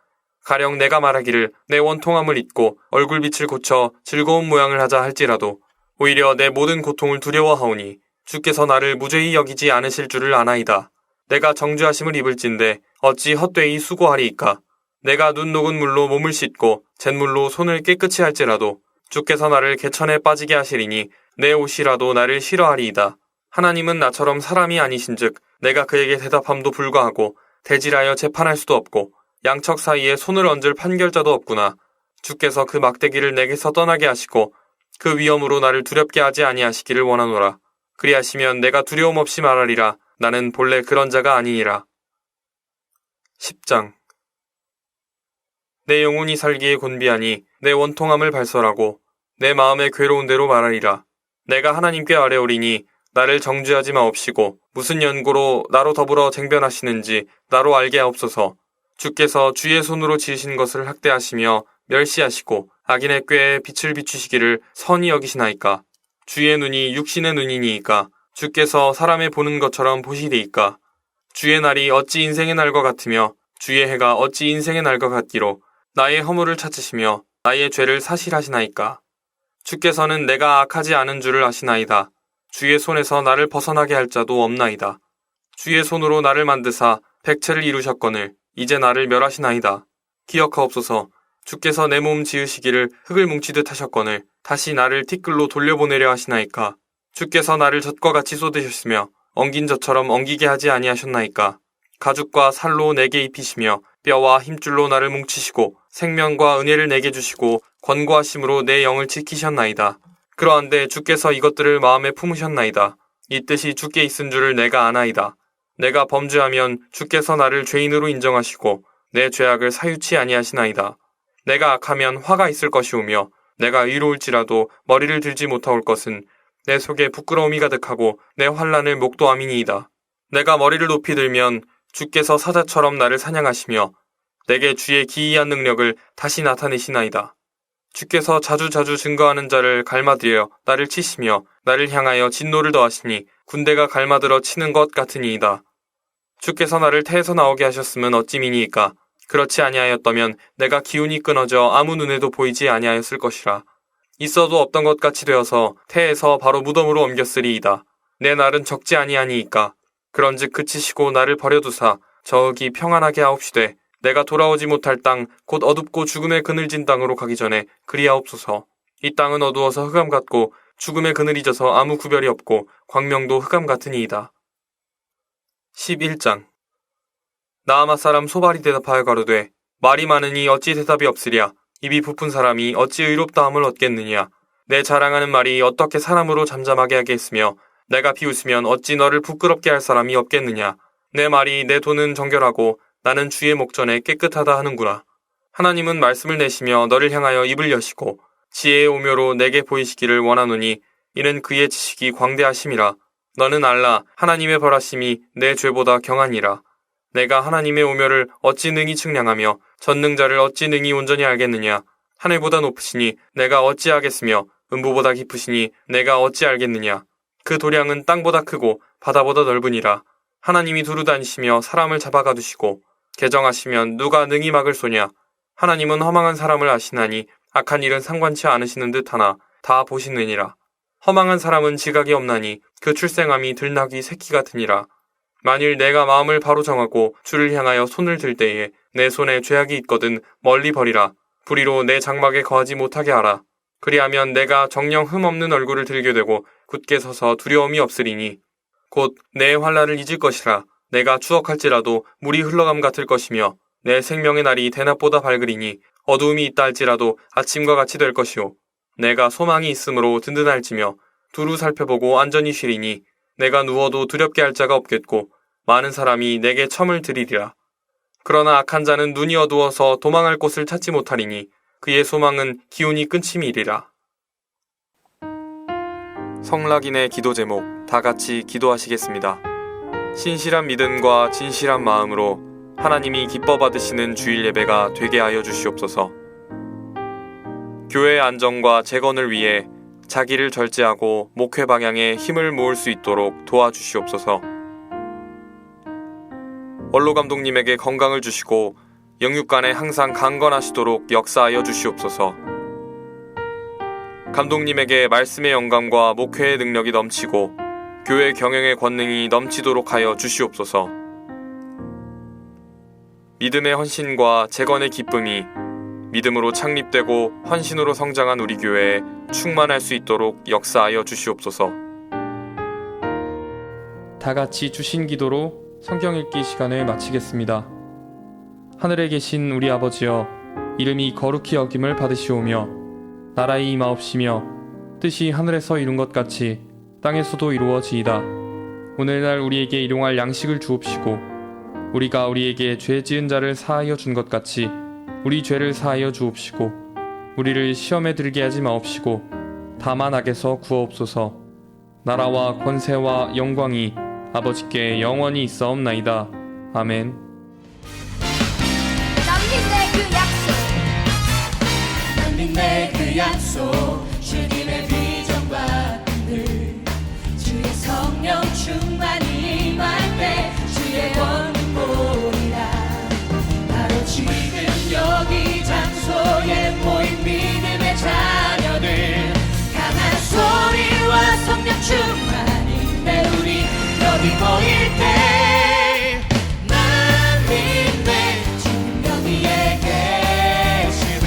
S2: 가령 내가 말하기를 내 원통함을 잊고 얼굴빛을 고쳐 즐거운 모양을 하자 할지라도 오히려 내 모든 고통을 두려워하오니 주께서 나를 무죄히 여기지 않으실 줄을 아나이다. 내가 정죄하심을 입을진데 어찌 헛되이 수고하리이까. 내가 눈 녹은 물로 몸을 씻고 잿물로 손을 깨끗이 할지라도 주께서 나를 개천에 빠지게 하시리니 내 옷이라도 나를 싫어하리이다. 하나님은 나처럼 사람이 아니신즉 내가 그에게 대답함도 불가하고 대질하여 재판할 수도 없고 양척 사이에 손을 얹을 판결자도 없구나. 주께서 그 막대기를 내게서 떠나게 하시고 그 위엄으로 나를 두렵게 하지 아니하시기를 원하노라. 그리하시면 내가 두려움 없이 말하리라. 나는 본래 그런 자가 아니니라. 10장. 내 영혼이 살기에 곤비하니 내 원통함을 발설하고 내 마음의 괴로운 대로 말하리라. 내가 하나님께 아뢰오리니 나를 정죄하지 마옵시고 무슨 연고로 나로 더불어 쟁변하시는지 나로 알게 하옵소서. 주께서 주의 손으로 지으신 것을 학대하시며 멸시하시고 악인의 꾀에 빛을 비추시기를 선히 여기시나이까. 주의 눈이 육신의 눈이니이까. 주께서 사람의 보는 것처럼 보시리이까. 주의 날이 어찌 인생의 날과 같으며 주의 해가 어찌 인생의 날과 같기로 나의 허물을 찾으시며 나의 죄를 사실하시나이까. 주께서는 내가 악하지 않은 줄을 아시나이다. 주의 손에서 나를 벗어나게 할 자도 없나이다. 주의 손으로 나를 만드사 백체를 이루셨거늘 이제 나를 멸하시나이다. 기억하옵소서. 주께서 내 몸 지으시기를 흙을 뭉치듯 하셨거늘 다시 나를 티끌로 돌려보내려 하시나이까. 주께서 나를 젖과 같이 쏟으셨으며 엉긴 젖처럼 엉기게 하지 아니하셨나이까. 가죽과 살로 내게 입히시며 뼈와 힘줄로 나를 뭉치시고 생명과 은혜를 내게 주시고 권고하심으로 내 영을 지키셨나이다. 그러한데 주께서 이것들을 마음에 품으셨나이다. 이 뜻이 주께 있은 줄을 내가 아나이다. 내가 범죄하면 주께서 나를 죄인으로 인정하시고 내 죄악을 사유치 아니하시나이다. 내가 악하면 화가 있을 것이오며 내가 의로울지라도 머리를 들지 못하올 것은 내 속에 부끄러움이 가득하고 내 환난을 목도함이니이다. 내가 머리를 높이 들면 주께서 사자처럼 나를 사냥하시며 내게 주의 기이한 능력을 다시 나타내시나이다. 주께서 자주자주 증거하는 자를 갈마들여 나를 치시며 나를 향하여 진노를 더하시니 군대가 갈마들어 치는 것 같으니이다. 주께서 나를 태에서 나오게 하셨으면 어찌미니이까. 그렇지 아니하였다면 내가 기운이 끊어져 아무 눈에도 보이지 아니하였을 것이라. 있어도 없던 것 같이 되어서 태에서 바로 무덤으로 옮겼으리이다. 내 날은 적지 아니하니이까. 그런즉 그치시고 나를 버려두사 저흑이 평안하게 하옵시되 내가 돌아오지 못할 땅 곧 어둡고 죽음의 그늘진 땅으로 가기 전에 그리하옵소서. 이 땅은 어두워서 흑암 같고 죽음의 그늘이 져서 아무 구별이 없고 광명도 흑암 같으니이다. 11장. 나아마 사람 소발이 대답하여 가로되 말이 많으니 어찌 대답이 없으랴. 입이 부푼 사람이 어찌 의롭다함을 얻겠느냐. 내 자랑하는 말이 어떻게 사람으로 잠잠하게 하겠으며 내가 비웃으면 어찌 너를 부끄럽게 할 사람이 없겠느냐. 내 말이 내 돈은 정결하고 나는 주의 목전에 깨끗하다 하는구나. 하나님은 말씀을 내시며 너를 향하여 입을 여시고 지혜의 오묘로 내게 보이시기를 원하노니 이는 그의 지식이 광대하심이라. 너는 알라. 하나님의 벌하심이 내 죄보다 경하니라. 내가 하나님의 오묘를 어찌 능히 측량하며 전능자를 어찌 능히 온전히 알겠느냐. 하늘보다 높으시니 내가 어찌 하겠으며 음부보다 깊으시니 내가 어찌 알겠느냐. 그 도량은 땅보다 크고 바다보다 넓으니라. 하나님이 두루 다니시며 사람을 잡아가두시고 개정하시면 누가 능히 막을 소냐. 하나님은 허망한 사람을 아시나니 악한 일은 상관치 않으시는 듯하나 다 보시느니라. 허망한 사람은 지각이 없나니 그 출생함이 들나귀 새끼 같으니라. 만일 내가 마음을 바로 정하고 주를 향하여 손을 들 때에 내 손에 죄악이 있거든 멀리 버리라. 불의로 내 장막에 거하지 못하게 하라. 그리하면 내가 정령 흠없는 얼굴을 들게 되고 굳게 서서 두려움이 없으리니 곧 내 환난을 잊을 것이라. 내가 추억할지라도 물이 흘러감 같을 것이며 내 생명의 날이 대낮보다 밝으리니 어두움이 있다 할지라도 아침과 같이 될 것이요. 내가 소망이 있으므로 든든할지며 두루 살펴보고 안전히 쉬리니 내가 누워도 두렵게 할 자가 없겠고 많은 사람이 내게 첨을 들이리라. 그러나 악한 자는 눈이 어두워서 도망할 곳을 찾지 못하리니 그의 소망은 기운이 끊침이리라. 성락인의 기도 제목 다 같이 기도하시겠습니다. 신실한 믿음과 진실한 마음으로 하나님이 기뻐 받으시는 주일 예배가 되게 하여 주시옵소서. 교회의 안정과 재건을 위해 자기를 절제하고 목회 방향에 힘을 모을 수 있도록 도와주시옵소서. 원로 감독님에게 건강을 주시고 영육간에 항상 강건하시도록 역사하여 주시옵소서. 감독님에게 말씀의 영감과 목회의 능력이 넘치고 교회 경영의 권능이 넘치도록 하여 주시옵소서. 믿음의 헌신과 재건의 기쁨이 믿음으로 창립되고 헌신으로 성장한 우리 교회에 충만할 수 있도록 역사하여 주시옵소서.
S1: 다 같이 주신 기도로 성경 읽기 시간을 마치겠습니다. 하늘에 계신 우리 아버지여, 이름이 거룩히 여김을 받으시오며 나라의 임하옵시며 뜻이 하늘에서 이룬 것 같이 땅에서도 이루어지이다. 오늘날 우리에게 일용할 양식을 주옵시고 우리가 우리에게 죄 지은 자를 사하여 준 것 같이 우리 죄를 사하여 주옵시고 우리를 시험에 들게 하지 마옵시고 다만 악에서 구하옵소서. 나라와 권세와 영광이 아버지께 영원히 있사옵나이다. 아멘.
S4: 넌 믿네 그 약속 주님의 비전과 늘 주의 성령 충만히 임할 때 주의 권능 보리라. 바로 지금 여기 장소에 모인 믿음의 자녀들 강한 소리와 성령 충만히 내 우리 여기 모일 때 난 믿네 주님 여기에 계심을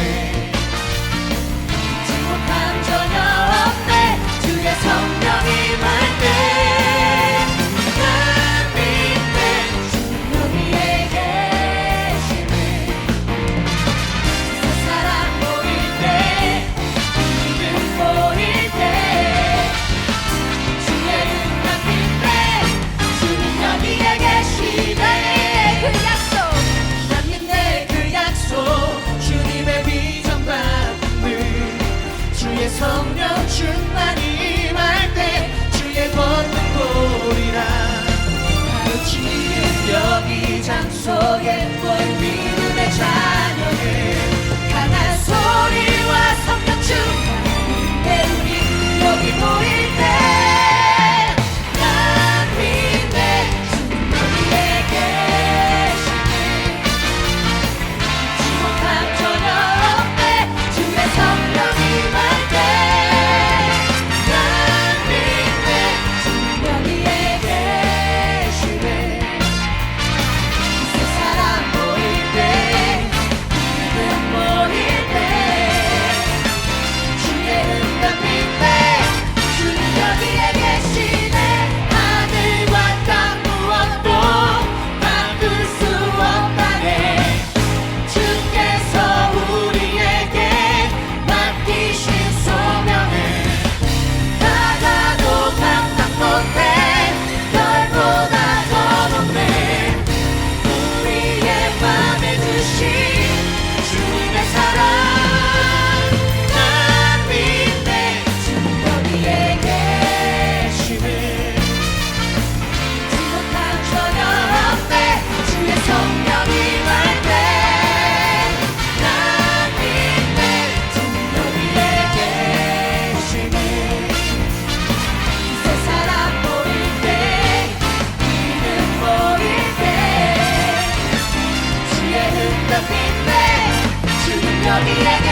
S4: 너희에게